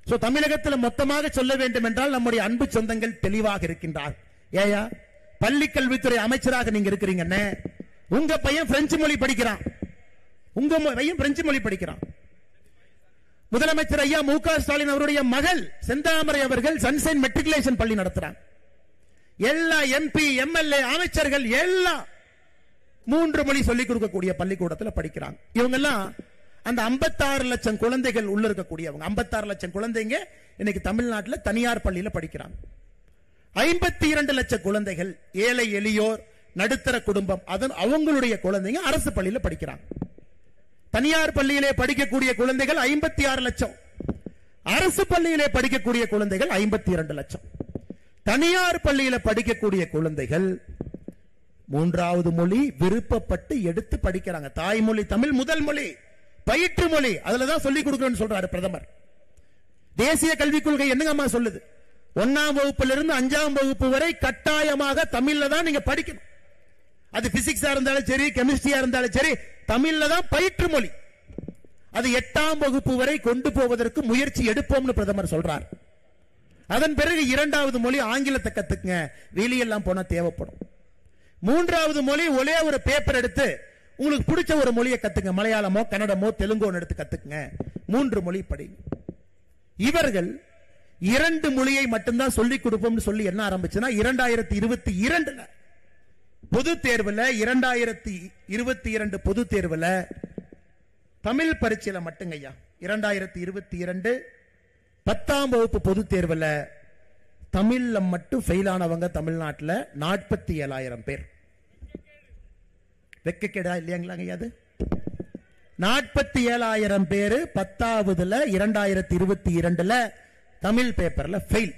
சோ தமிழகத்தில் மொத்தமாக சொல்ல வேண்டும் என்றால் நம்முடைய அன்பு சொந்தங்கள் தெளிவாக இருக்கின்றார். ஏயா பள்ளி கல்வித்துறை அமைச்சராக நீங்க இருக்கிறீங்க, உங்க பையன் பிரெஞ்சு மொழி படிக்கிறான், உங்க பையன் பிரெஞ்சு மொழி படிக்கிறான். முதலமைச்சர் ஐயா மு.க. ஸ்டாலின் அவருடைய மகள் செந்தாமரை அவர்கள் சன்சைன் மெட்ரிகுலேஷன் பள்ளி நடத்துறாங்க. எல்லா எம்பி எம்எல்ஏ அமைச்சர்கள் எல்லாம் 3 மொழி சொல்லிக் கொடுக்கக்கூடிய பள்ளிக்கூடத்தில் படிக்கிறாங்க. இவங்க எல்லாம் அந்த 56 லட்சம் குழந்தைகள் உள்ள இருக்கக்கூடியவங்க. 56 லட்சம் குழந்தைங்க இன்னைக்கு தமிழ்நாட்டில் தனியார் பள்ளியில படிக்கிறாங்க. 52 லட்சம் குழந்தைகள் ஏழை எளியோர் நடுத்தர குடும்பம் அவங்களுடைய குழந்தைங்க அரசு பள்ளியில படிக்கிறாங்க. தனியார் பள்ளியிலே படிக்கக்கூடிய குழந்தைகள் 56 லட்சம், அரசு பள்ளியிலே படிக்கக்கூடிய குழந்தைகள் 52 லட்சம். தனியார் பள்ளியில படிக்கக்கூடிய குழந்தைகள் 3வது மொழி விருப்பப்பட்டு எடுத்து படிக்கிறாங்க. தாய்மொழி தமிழ் முதல் மொழி, பயிற்று மொழி, அதுலதான் சொல்லிக் கொடுக்கணும்னு சொல்றாரு பிரதமர். தேசிய கல்விக் கொள்கை என்னங்கம்மா சொல்லுது, 1ஆம் வகுப்பிலிருந்து 5ஆம் வகுப்பு வரை கட்டாயமாக தமிழ்ல தான் நீங்க படிக்கணும். அது பிசிக்ஸா இருந்தாலும் சரி, கெமிஸ்ட்ரியா இருந்தாலும் சரி, தமிழ்ல தான் பயிற்று மொழி. அது 8ஆம் வகுப்பு வரை கொண்டு போவதற்கு முயற்சி எடுப்போம்னு பிரதமர் சொல்றார். அதன் பிறகு 2வது மொழி ஆங்கிலத்தை கத்துக்குங்க, வெளியெல்லாம் போனா தேவைப்படும். 3வது மொழி ஒரே ஒரு பேப்பர் எடுத்து உங்களுக்கு பிடிச்ச ஒரு மொழியை கத்துங்க, மலையாளமோ கன்னடமோ தெலுங்கோ எடுத்து கத்துக்குங்க, 3 மொழி படிங்க. இவர்கள் 2 மொழியை மட்டும்தான் சொல்லிக் கொடுப்போம்னு சொல்லி என்ன ஆரம்பிச்சுன்னா 2022 பொது தேர்வுல 2022 பொது தேர்வுல தமிழ் பரீட்சையில மட்டுங்க ஐயா 2022 10ஆம் வகுப்பு பொது தேர்வுல தமிழ்ல மட்டும் ஃபெயில் ஆனவங்க தமிழ்நாட்டில் 47,000 பேர். வெக்கக்கேடா இல்லையாங்களா அது? 47,000 பேரு 10ஆவதுல 2022 தமிழ் பேப்பர்ல ஃபெயில்.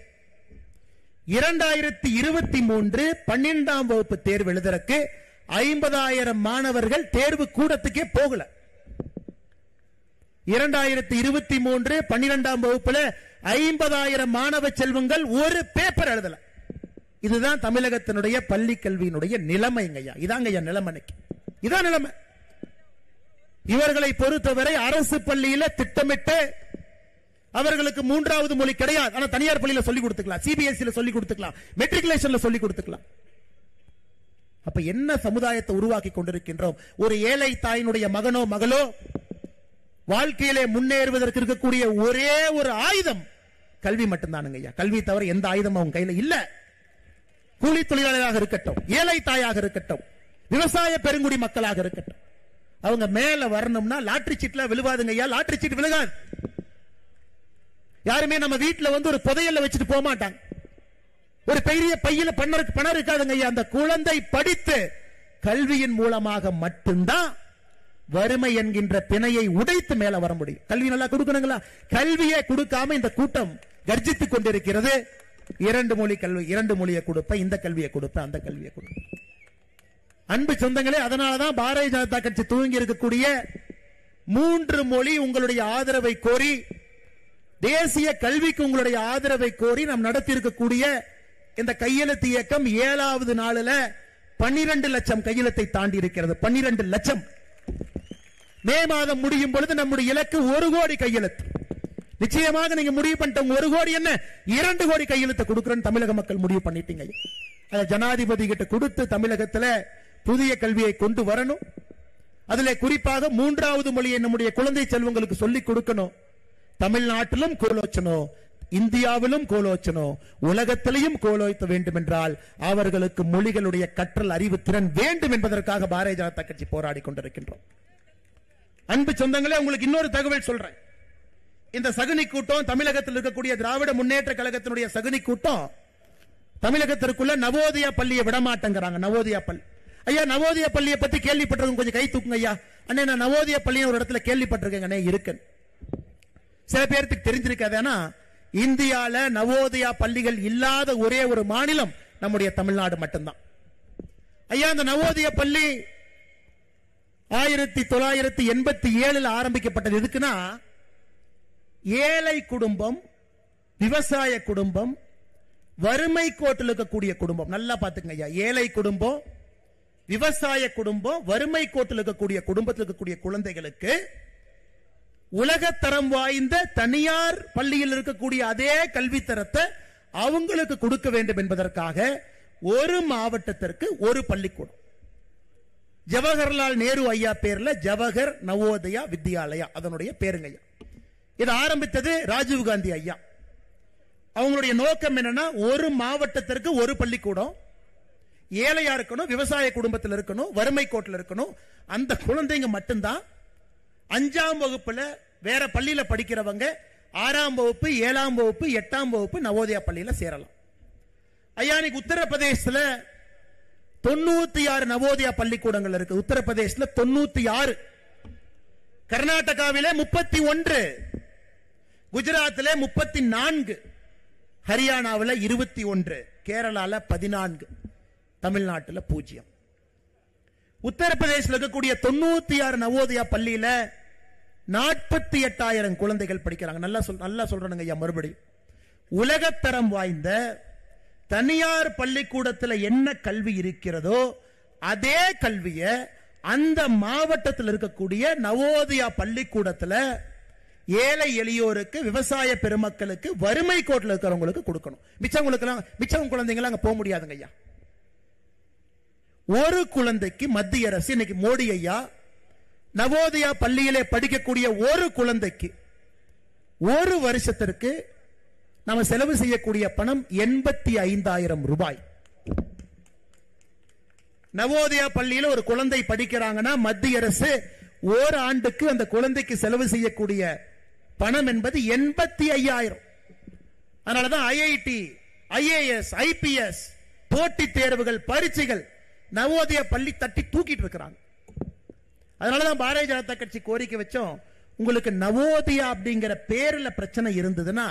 2023 12ஆம் வகுப்பு தேர்வு எழுதுறதுக்கு 50,000 மாணவர்கள் தேர்வு கூடத்துக்கே போகல. 2023 12ஆம் வகுப்புல 50,000 மாணவ செல்வங்கள் ஒரு பேப்பர் எழுதல. இதுதான் தமிழகத்தினுடைய பள்ளி கல்வியினுடைய நிலைமைங்கய்யா. இதாங்கய்யா நிலைமை, இதான் நிலைமை. இவர்களை பொறுத்தவரை அரசு பள்ளியில திட்டமிட்டு அவர்களுக்கு 3வது மொழி கிடையாது. ஆனா தனியார் பள்ளியில சொல்லிக் கொடுத்துக்கலாம், சிபிஎஸ்இ சொல்லிக் கொடுத்துக்கலாம், மெட்ரிகுலேஷன்ல சொல்லிக் கொடுத்துக்கலாம். அப்ப என்ன சமுதாயத்தை உருவாக்கி கொண்டிருக்கின்றோம்? ஒரு ஏழை தாயினுடைய மகனோ மகளோ வாழ்க்கையிலே முன்னேறுவதற்கு இருக்கக்கூடிய ஒரே ஒரு ஆயுதம் கல்வி மட்டும்தானுங்க ஐயா. கல்வி தவிர எந்த ஆயுதமும் அவங்க கையில இல்ல. கூலி தொழிலாளராக இருக்கட்டும், ஏழை தாயாக இருக்கட்டும், விவசாய பெருங்குடி மக்களாக இருக்கட்டும், அவங்க மேல வரணும்னா லாட்டரி சீட்ல விழுவாதுங்க ஐயா. லாட்டரி சீட் விழுகாது. யாருமே நம்ம வீட்டுல ஒரு புதையல்ல வச்சுட்டு போக மாட்டாங்க. ஒரு பெரிய பையில பணம் இருக்காதுங்க ஐயா. அந்த குழந்தை படித்து கல்வியின் மூலமாக மட்டும்தான் வறுமை என்கின்ற பிணையை உடைத்து மேல வர முடியும். கல்வி நல்லா கொடுக்கணுங்களா? கல்வியை கொடுக்காம இந்த கூட்டம் கர்ஜித்துக் கொண்டிருக்கிறது. 2 மொழி கல்வி, 2 மொழியை கொடுப்ப, இந்த கல்வியை கொடுப்ப, அந்த கல்வியை கொடுப்ப. அன்பு சொந்தங்களே, அதனாலதான் பாரதிய ஜனதா கட்சி துவங்கி இருக்கக்கூடிய 3 மொழி உங்களுடைய ஆதரவை கோரி, தேசிய கல்விக்கு உங்களுடைய ஆதரவை கோரி நாம் நடத்தி இருக்கக்கூடிய இந்த கையெழுத்து இயக்கம் 7வது நாளில் 12 லட்சம் கையெழுத்தை தாண்டி இருக்கிறது. 12 லட்சம். மே மாதம் முடியும் பொழுது நம்முடைய இலக்கு 1 கோடி கையெழுத்து. நிச்சயமாக நீங்க முடிவு பண்ணிட்டோம். 1 கோடி என்ன 2 கோடி கையெழுத்து கொடுக்கிறேன்னு தமிழக மக்கள் முடிவு பண்ணிட்டீங்க. அதை ஜனாதிபதி கிட்ட கொடுத்து தமிழகத்தில் புதிய கல்வியை கொண்டு வரணும். அதிலே குறிப்பாக 3வது மொழியை நம்முடைய குழந்தை செல்வங்களுக்கு சொல்லிக் கொடுக்கணும். தமிழ்நாட்டிலும் கோலோச்சனோ, இந்தியாவிலும் கோலோச்சனோ, உலகத்திலையும் கோலோச்ச வேண்டும் என்றால் அவர்களுக்கு மொழிகளுடைய கற்றல் அறிவு திறன் வேண்டும் என்பதற்காக பாரதிய ஜனதா கட்சி போராடி கொண்டிருக்கின்றோம். அன்பு சொந்தங்களே, உங்களுக்கு இன்னொரு தகவல் சொல்றேன். இந்த சகுனி கூட்டம், தமிழகத்தில் இருக்கக்கூடிய திராவிட முன்னேற்ற கழகத்தினுடைய சகுனி கூட்டம் தமிழகத்திற்குள்ள நவோதயா பள்ளியை விடமாட்டேங்கிறாங்க. நவோதயா பள்ளி, ஐயா நவோதயா பள்ளியை பத்தி கேள்விப்பட்டிருக்கோம், கொஞ்சம் கை தூக்குங்க ஐயா. அண்ணே, நான் நவோதயா பள்ளியை ஒரு இடத்துல கேள்விப்பட்டிருக்கேன் இருக்கு. சில பேருக்கு தெரிஞ்சிருக்காது. ஆனா இந்தியால நவோதயா பள்ளிகள் இல்லாத ஒரே ஒரு மாநிலம் நம்முடைய தமிழ்நாடு மட்டும்தான். ஐயா, அந்த நவோதயா பள்ளி 1987 ஆரம்பிக்கப்பட்டது. எதுக்குன்னா, ஏழை குடும்பம், விவசாய குடும்பம், வறுமை கோட்டில் இருக்கக்கூடிய குடும்பம், நல்லா பாத்துங்க ஐயா, ஏழை குடும்பம், விவசாய குடும்பம், வறுமை கோட்டில் இருக்கக்கூடிய குடும்பத்தில் இருக்கக்கூடிய குழந்தைகளுக்கு உலகத்தரம் வாய்ந்த தனியார் பள்ளியில் இருக்கக்கூடிய அதே கல்வித்தரத்தை அவங்களுக்கு கொடுக்க வேண்டும் என்பதற்காக ஒரு மாவட்டத்திற்கு ஒரு பள்ளிக்கூடம், ஜவஹர்லால் நேரு ஐயா பேர்ல ஜவஹர் நவோதயா வித்யாலயா, அதனுடைய பேருங்க ஐயா. இது ஆரம்பித்தது ராஜீவ்காந்தி ஐயா. அவங்களுடைய நோக்கம் என்னன்னா, ஒரு மாவட்டத்திற்கு ஒரு பள்ளிக்கூடம், ஏழையா இருக்கணும், விவசாய குடும்பத்தில் இருக்கணும், வறுமை கோட்டில் இருக்கணும். அந்த குழந்தைங்க மட்டும்தான் 5ஆம் வகுப்புல வேற பள்ளியில படிக்கிறவங்க 6ஆம் வகுப்பு, 7ஆம் வகுப்பு, 8ஆம் வகுப்பு நவோதயா பள்ளியில சேரலாம். ஐயா, இன்னைக்கு உத்தரப்பிரதேசத்துல 96 நவோதயா பள்ளிக்கூடங்கள் இருக்கு. உத்தரப்பிரதேசத்துல 96, கர்நாடகாவிலே 31, குஜராத்திலே 34, ஹரியானாவில் 21, கேரளால 14, தமிழ்நாட்டில் 0. உத்தரப்பிரதேசத்தில் இருக்கக்கூடிய 96 நவோதயா பள்ளியில 48,000 குழந்தைகள் படிக்கிறாங்க. நல்லா சொல்றேன் ஐயா, மறுபடியும் உலகத்தரம் வாய்ந்த தனியார் பள்ளிக்கூடத்தில் என்ன கல்வி இருக்கிறதோ அதே கல்வியை அந்த மாவட்டத்தில் இருக்கக்கூடிய நவோதயா பள்ளிக்கூடத்தில் ஏழை எளியோருக்கு, விவசாய பெருமக்களுக்கு, வறுமை கோட்டில் இருக்கிறவங்களுக்கு கொடுக்கணும். மிச்சம் குழந்தைங்க அங்க போக முடியாதுங்க ஐயா. ஒரு குழந்தைக்கு மத்திய அரசு, இன்னைக்கு மோடி ஐயா நவோதயா பள்ளியிலே படிக்கக்கூடிய ஒரு குழந்தைக்கு ஒரு வருஷத்திற்கு நாம செலவு செய்யக்கூடிய பணம் 85,000 ரூபாய். நவோதயா பள்ளியில் ஒரு குழந்தை படிக்கிறாங்கன்னா மத்திய அரசு ஒரு ஆண்டுக்கு அந்த குழந்தைக்கு செலவு செய்யக்கூடிய பணம் என்பது 85,000. அதனாலதான் ஐஐடி, ஐஏஎஸ், ஐபிஎஸ் போட்டி தேர்வுகள், பரீட்சைகள் நவோதயா பள்ளி தட்டி தூக்கிட்டு இருக்கிறாங்க. அதனாலதான் பாரதிய ஜனதா கட்சி கோரிக்கை வச்சோம், உங்களுக்கு நவோதயா அப்படிங்கிற பேர்ல பிரச்சனை இருந்ததுன்னா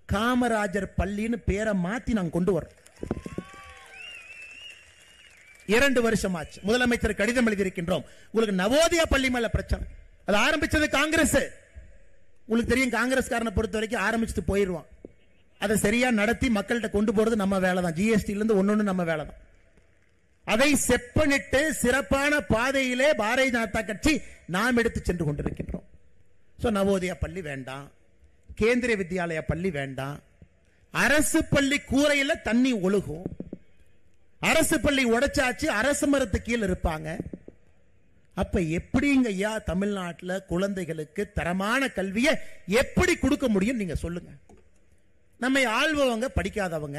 காமராஜர் பள்ளின்னு பேரை மாத்தி நாங்க கொண்டு வரோம். 2 வருஷம் ஆச்சு, முதலமைச்சர் கடிதம் எழுதியிருக்கின்றோம். உங்களுக்கு நவோதயா பள்ளி மேல பிரச்சனை. அது ஆரம்பிச்சது காங்கிரஸ். உங்களுக்கு தெரியும், காங்கிரஸ்காரனை பொறுத்த வரைக்கும் ஆரம்பிச்சுட்டு போயிடுவான். அதை சரியா நடத்தி மக்கள்கிட்ட கொண்டு போறது நம்ம வேலை தான். ஜிஎஸ்டி இருந்து ஒன்னொன்னு நம்ம வேலை தான். அதை செப்பனிட்டு சிறப்பான பாதையிலே பாரதிய ஜனதா கட்சி நாம் எடுத்து சென்று கொண்டிருக்கின்றோம். நவோதயா பள்ளி வேண்டாம், கேந்திரிய வித்யாலயா பள்ளி வேண்டாம். அரசு பள்ளி கூரையில் தண்ணி ஒழுகும். அரசு பள்ளி உடைச்சாச்சு, அரசு மரத்து கீழே இருப்பாங்க. அப்ப எப்படிங்க ஐயா தமிழ்நாட்டில் குழந்தைகளுக்கு தரமான கல்வியை எப்படி கொடுக்க முடியும் நீங்க சொல்லுங்க. நம்மை ஆள்பவங்க படிக்காதவங்க,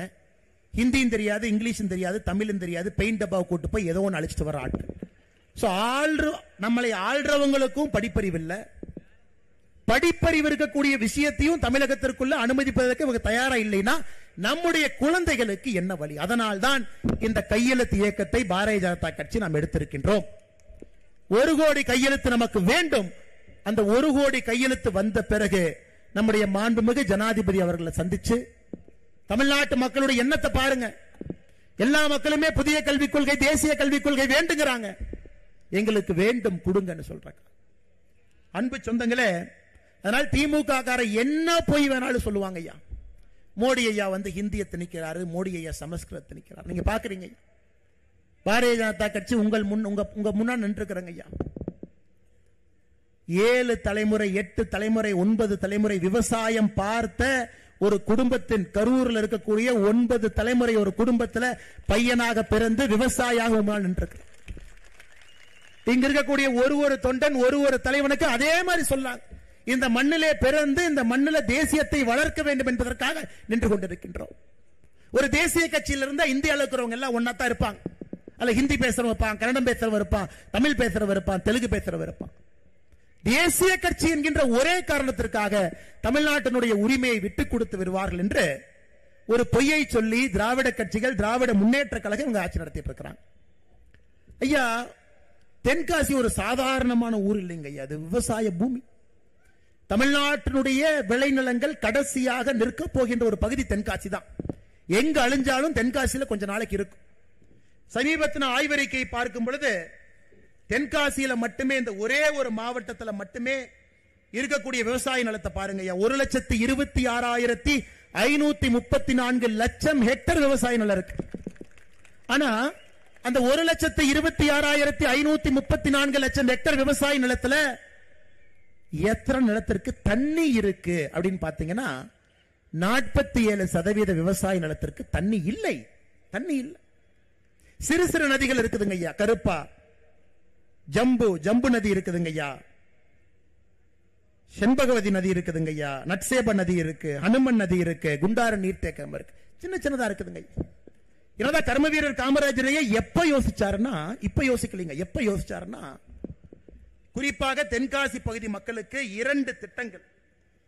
ஹிந்தியும் தெரியாது, இங்கிலீஷும் தெரியாது, தமிழும் தெரியாது, பெயிண்ட் டப்பாவை கூட்டு போய் ஏதோ ஒன்று அழிச்சிட்டு வர ஆட்கள். நம்மளை ஆள்றவங்களுக்கும் படிப்பறிவு இல்லை. படிப்பறிவு இருக்கக்கூடிய விஷயத்தையும் தமிழகத்திற்குள்ள அனுமதிப்பதற்கு இவங்க தயாரா இல்லைன்னா நம்முடைய குழந்தைகளுக்கு என்ன வழி? அதனால்தான் இந்த கையெழுத்து இயக்கத்தை பாரதிய ஜனதா கட்சி நாம் எடுத்திருக்கின்றோம். 1 கோடி கையெழுத்து நமக்கு வேண்டும். அந்த 1 கோடி கையெழுத்து வந்த பிறகு நம்முடைய மாண்புமிகு ஜனாதிபதி அவர்களை சந்திச்சு தமிழ்நாட்டு மக்களுடைய எண்ணத்தை பாருங்க. எல்லா மக்களுமே புதிய கல்விக் கொள்கை, தேசிய கல்விக் கொள்கை வேண்டுங்கிறாங்க. எங்களுக்கு வேண்டும், கொடுங்கன்னு சொல்றாங்க. அன்பு சொந்தங்களே, அதனால் திமுக கார என்ன போய் வேணாலும் சொல்லுவாங்க ஐயா. மோடி ஐயா வந்து ஹிந்தியை திணிக்கிறாரு, மோடி ஐயா சமஸ்கிருதத்தை திணிக்கிறார். நீங்க பாக்குறீங்க, பாரதிய ஜனதா கட்சி உங்க முன்னாடி நின்றுக்கிறங்க ஐயா. 7 தலைமுறை, 8 தலைமுறை, 9 தலைமுறை விவசாயம் பார்த்த ஒரு குடும்பத்தின், கரூரில் இருக்கக்கூடிய 9 தலைமுறை ஒரு குடும்பத்தில் பையனாக பிறந்து விவசாயியாக நின்றிருக்கிறார். இங்க இருக்கக்கூடிய ஒரு தொண்டன், ஒரு தலைவனுக்கு அதே மாதிரி சொல்லாங்க. இந்த மண்ணிலே பிறந்து இந்த மண்ணில தேசியத்தை வளர்க்க வேண்டும் என்பதற்காக நின்று கொண்டிருக்கின்றோம். ஒரு தேசிய கட்சியில் இருந்தா இந்தியாவில் இருக்கிறவங்க எல்லாம் ஒன்னாத்தான் இருப்பாங்க. அல்ல ஹிந்தி பேசுறவன் இருப்பான், கன்னடம் பேசுறவன் இருப்பான், தமிழ் பேசுறவன் இருப்பான், தெலுங்கு பேசுறவன் இருப்பான். தேசிய கட்சி என்கின்ற ஒரே காரணத்திற்காக தமிழ்நாட்டினுடைய உரிமையை விட்டுக் கொடுத்து வருவார்கள் என்று ஒரு பொய்யை சொல்லி திராவிட கட்சிகள், திராவிட முன்னேற்ற கழகம் இங்க ஆட்சி நடத்திட்டு இருக்கிறாங்க. ஐயா, தென்காசி ஒரு சாதாரணமான ஊர் இல்லைங்க ஐயா, அது விவசாய பூமி. தமிழ்நாட்டினுடைய விளைநிலங்கள் கடைசியாக நிற்க போகின்ற ஒரு பகுதி தென்காசி தான். எங்க அழிஞ்சாலும் தென்காசியில கொஞ்ச நாளைக்கு இருக்கும். சமீபத்தின ஆய்வறிக்கை பார்க்கும் பொழுது தென்காசியில மட்டுமே, இந்த ஒரே ஒரு மாவட்டத்தில் மட்டுமே இருக்கக்கூடிய விவசாய நிலத்தை பாருங்க. 1,26,534 லட்சம் ஹெக்டர் விவசாய நிலம் இருக்கு. ஆனா அந்த 1,26,534 லட்சம் ஹெக்டர் விவசாய நிலத்துல எத்தனை நிலத்திற்கு தண்ணி இருக்கு அப்படின்னு பாத்தீங்கன்னா 47% விவசாய நிலத்திற்கு தண்ணி இல்லை. தண்ணி இல்லை. சிறு சிறு நதிகள் இருக்குதுங்க ஐயா. கருப்பா, ஜம்பு நதி இருக்குதுங்க ஐயா, செண்பகவதி நதி இருக்குதுங்க ஐயா, நட்சேப நதி இருக்கு, ஹனுமன் நதி இருக்கு, குண்டார நீர்த்தேக்கம் இருக்கு, சின்ன சின்னதா இருக்குதுங்க. என்னதான் கர்ம வீரர் காமராஜரையே எப்ப யோசிச்சாருன்னா, இப்ப யோசிக்கலீங்க, எப்ப யோசிச்சாருன்னா, குறிப்பாக தென்காசி பகுதி மக்களுக்கு 2 திட்டங்கள்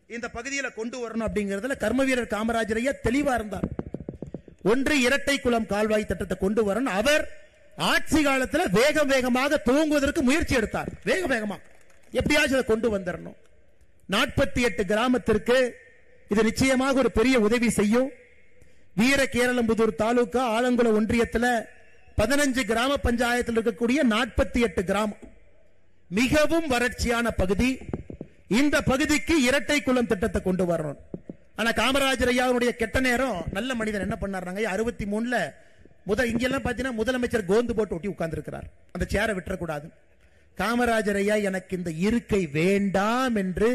இந்த பகுதியில் கொண்டு வரணும் அப்படிங்கிறதுல கர்ம வீரர் காமராஜரையே தெளிவா இருந்தார். ஒன்று, இரட்டை குளம் கால்வாய் திட்டத்தை கொண்டு வரணும். அவர் ஆட்சி காலத்தில் வேகமாக துவங்குவதற்கு முயற்சி எடுத்தார். வேகமா எப்படியாச்சும் அதை கொண்டு வந்துடணும். 48 கிராமத்திற்கு இது நிச்சயமாக ஒரு பெரிய உதவி செய்யும். வீர கேரளம்புதூர் தாலுகா ஆலங்குளம் ஒன்றியத்தில் 15 கிராம பஞ்சாயத்தில் இருக்கக்கூடிய 48 கிராமம் மிகவும் வறட்சியான பகுதி. இந்த பகுதிக்கு இரட்டை குளம் திட்டத்தை கொண்டு வரணும். ஆனா காமராஜர் ஐயாவுடைய கெட்ட நேரம், நல்ல மனிதன் என்ன பண்ணாருங்க, 63ல இங்கெல்லாம் பாத்தீங்கன்னா முதலமைச்சர் கோந்து போட்டு ஒட்டி உட்கார்ந்து இருக்கிறார். அந்த சேரை விட்டுறக்கூடாது. காமராஜர் ஐயா எனக்கு இந்த இருக்கை வேண்டாம் என்று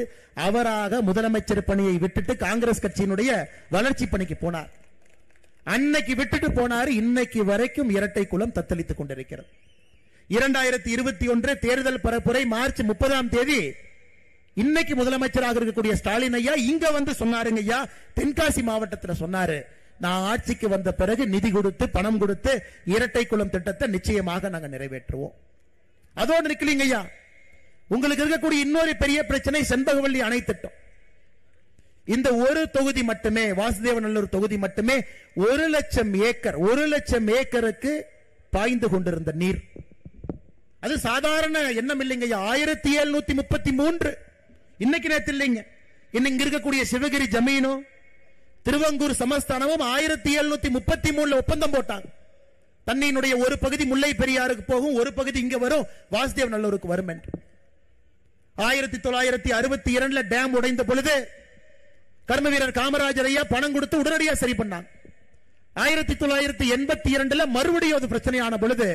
அவராக முதலமைச்சர் பணியை விட்டுட்டு காங்கிரஸ் கட்சியினுடைய வளர்ச்சி பணிக்கு போனார். அன்னைக்கு விட்டுட்டு போனாரு. இன்னைக்கு வரைக்கும் இரட்டை குளம் தத்தளித்துக் கொண்டிருக்கிறது. 2021 தேர்தல் பரப்புரை மார்ச் 30ஆம் தேதி இன்னைக்கு முதலமைச்சராக இருக்கக்கூடிய ஸ்டாலின் ஐயா இங்க வந்து சொன்னாருங்க ஐயா, தென்காசி மாவட்டத்தில் சொன்னாரு, நான் ஆட்சிக்கு வந்த பிறகு நிதி கொடுத்து பணம் கொடுத்து இரட்டை குளம் திட்டத்தை நிச்சயமாக நாங்க நிறைவேற்றுவோம். அதோடு நிக்கலீங்க ஐயா, உங்களுக்கு இருக்கக்கூடிய இன்னொரு பெரிய பிரச்சனை செண்பகவல்லி அணை திட்டம். இந்த ஒரு தொகுதி மட்டுமே, வாசுதேவநல்லூர் தொகுதி மட்டுமே 1 லட்சம் ஏக்கருக்கு பாய்ந்து கொண்டிருந்த நீர். அது சாதாரண எண்ணம் இல்லைங்க. 1733 இன்னைக்கு நேத்து இல்லைங்க. இன்னைக்கு இருக்கக்கூடிய சிவகிரி ஜமீனும் திருவங்கூர் சமஸ்தானமும் 1733 ஒப்பந்தம் போட்டாங்க. தண்ணியினுடைய ஒரு பகுதி முல்லை பெரியாருக்கு போகும், ஒரு பகுதி இங்க வரும், வாசுதேவநல்லூருக்கு வரும் என்று. 1962 டேம் உடைந்த பொழுது கர்ம வீரர் காமராஜர் ஐயா பணம் கொடுத்து உடனடியாக சரி பண்ணாங்க. 1982 மறுபடியும் அது பிரச்சனையான பொழுது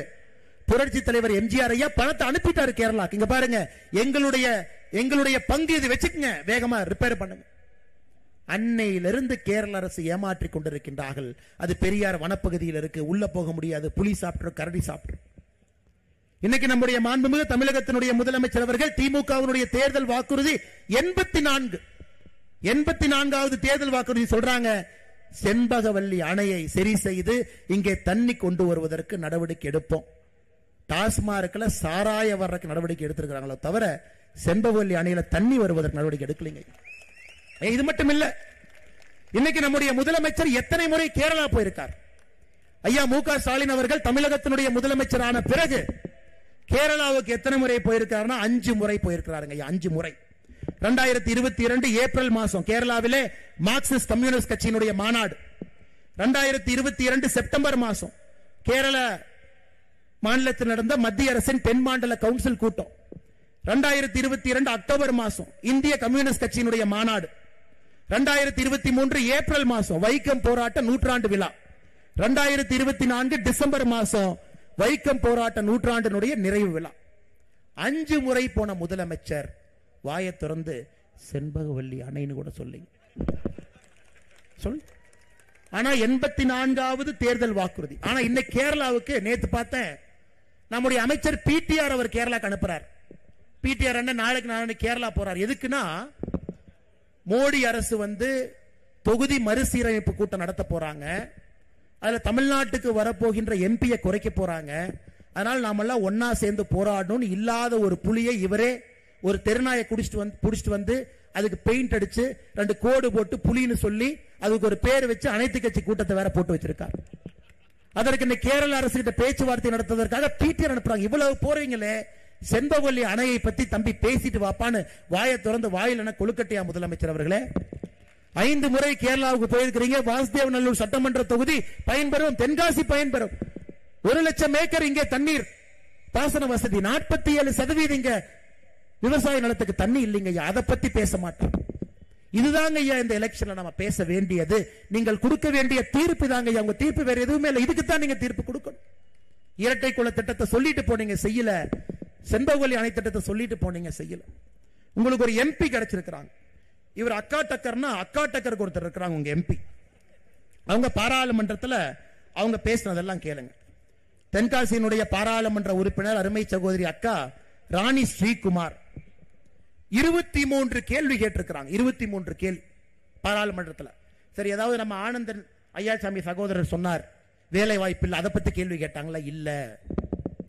புரட்சி தலைவர் எம்ஜிஆர் ஐயா பணத்தை அனுப்பிட்டாரு கேரளாக்கு. இங்க பாருங்க, எங்களுடைய பங்கு இது வச்சுக்கங்க, வேகமா ரிப்பேர் பண்ணுங்க. அன்னையிலிருந்து கேரள அரசு ஏமாற்றிக் கொண்டிருக்கின்றார்கள். அது பெரியார் வனப்பகுதியில் இருக்கு, உள்ள போக முடியாது, புலி சாப்பிட்டு கரடி சாப்பிட்டு. இன்னைக்கு நம்முடைய மாண்புமிகு தமிழகத்தினுடைய முதலமைச்சர் அவர்கள் திமுகவினுடைய தேர்தல் வாக்குறுதி 84வது தேர்தல் வாக்குறுதி சொல்றாங்க, செண்பகவல்லி அணையை சரி செய்து இங்கே தண்ணி கொண்டு வருவதற்கு நடவடிக்கை எடுப்போம். டாஸ்மார்க்ல சாராய வர்றதுக்கு நடவடிக்கை எடுத்திருக்கிறாங்களோ தவிர செண்பகவல்லி அணையில தண்ணி வருவதற்கு நடவடிக்கை எடுக்கலைங்க. இது மட்டும் இல்ல, இன்னைக்கு நம்முடைய முதலமைச்சர் எத்தனை முறை கேரளா போயிருக்கார். ஐயா மு க ஸ்டாலின் அவர்கள் தமிழகத்தினுடைய முதலமைச்சரான பிறகு கேரளாவுக்கு எத்தனை முறை போயிருக்காருன்னா 5 முறை போயிருக்கிறாருங்க. 5 முறை. 2022 ஏப்ரல் மாசம் கேரளாவிலே மார்க்சிஸ்ட் கம்யூனிஸ்ட் கட்சியினுடைய மாநாடு. 2022 செப்டம்பர் மாசம் கேரள மாநிலத்தில் நடந்த மத்திய அரசின் தென் மாநில கவுன்சில் கூட்டம். 2022 அக்டோபர் மாசம் இந்திய கம்யூனிஸ்ட் கட்சியினுடைய மாநாடு. 2023 ஏப்ரல் மாசம் வைக்கம் போராட்ட நூற்றாண்டு விழா. 2024 டிசம்பர் மாசம் வைக்கம் போராட்ட நூற்றாண்டினுடைய நிறைவு விழா. 5 முறை போன முதலமைச்சர் வாயை திறந்து செண்பகவல்லி அணைன்னு கூட சொல்லுங்க. ஆனா 84வது தேர்தல் வாக்குறுதி. ஆனா இன்னைக்கு கேரளாவுக்கு நேத்து பார்த்தேன், நம்முடைய அமைச்சர் பிடிஆர் அவர் கேரளாக்கு அனுப்புறார். பிடிஆர் நாளைக்கு கேரளா போறார். எதுக்குன்னா மோடி அரசு வந்து தொகுதி மறுசீரமைப்பு கூட்டம் நடத்த போறாங்க. அதுல தமிழ்நாட்டுக்கு வரப்போகின்ற எம்பியை குறைக்க போறாங்க. அதனால நாமெல்லாம் ஒன்னா சேர்ந்து போராடணும். இல்லாத ஒரு புலியை இவரே ஒரு தெருநாயை புடிச்சிட்டு வந்து அதுக்கு பெயிண்ட் அடிச்சு 2 கோடு போட்டு புலின்னு சொல்லி அதுக்கு ஒரு பேர் வச்சு அனைத்து கட்சி கூட்டத்தை வேற போட்டு வச்சிருக்காரு. அதற்கு இந்த கேரள அரசு கிட்ட பேச்சுவார்த்தை நடத்துவதற்காக பிடிஆர் அனுப்புறாங்க. இவ்வளவு போறீங்களே, செண்பகவல்லி அணையை பத்தி தம்பி பேசிட்டு வாப்பான்னு வாயை திறந்து வாயில் என கொழுக்கட்டையா முதலமைச்சர் அவர்களே? 5 முறை கேரளாவுக்கு போயிருக்கிறீங்க. வாசுதேவநல்லூர் சட்டமன்ற தொகுதி பயன்பெறும், தென்காசி பயன்பெறும். 1 லட்சம் ஏக்கர் இங்கே தண்ணீர் பாசன வசதி, 47% இங்க விவசாய நிலத்துக்கு தண்ணி இல்லைங்க. அதை பத்தி பேச மாட்டோம். இதுதாங்க ஐயா இந்த எலெக்ஷன்ல நம்ம பேச வேண்டியது. நீங்கள் கொடுக்க வேண்டிய தீர்ப்பு தாங்க ஐயா. உங்க தீர்ப்பு வேற எதுவுமே இல்லை. இதுக்கு தான் நீங்க தீர்ப்பு கொடுக்கணும். இரட்டை குல திட்டத்தை சொல்லிட்டு போனீங்க, செய்யல. செண்பகவல்லி அணை திட்டத்தை சொல்லிட்டு போனீங்க, செய்யல. உங்களுக்கு ஒரு எம்பி கிடைச்சிருக்கிறாங்க. இவர் அக்கா டக்கர்னா அக்கா டக்கருக்கு ஒருத்தர் இருக்கிறாங்க உங்க எம்பி. அவங்க பாராளுமன்றத்தில் அவங்க பேசினதெல்லாம் கேளுங்க. தென்காசியினுடைய பாராளுமன்ற உறுப்பினர் அருமை சகோதரி அக்கா ராணி ஸ்ரீகுமார் 23 கேள்வி கேட்டிருக்கிறாங்க. 23 கேள்வி பாராளுமன்றத்தில். சரி, ஏதாவது நம்ம ஆனந்தன் ஐயாசாமி சகோதரர் சொன்னார் வேலை வாய்ப்பு இல்லை, அதை பத்தி கேள்வி கேட்டாங்களா? இல்ல.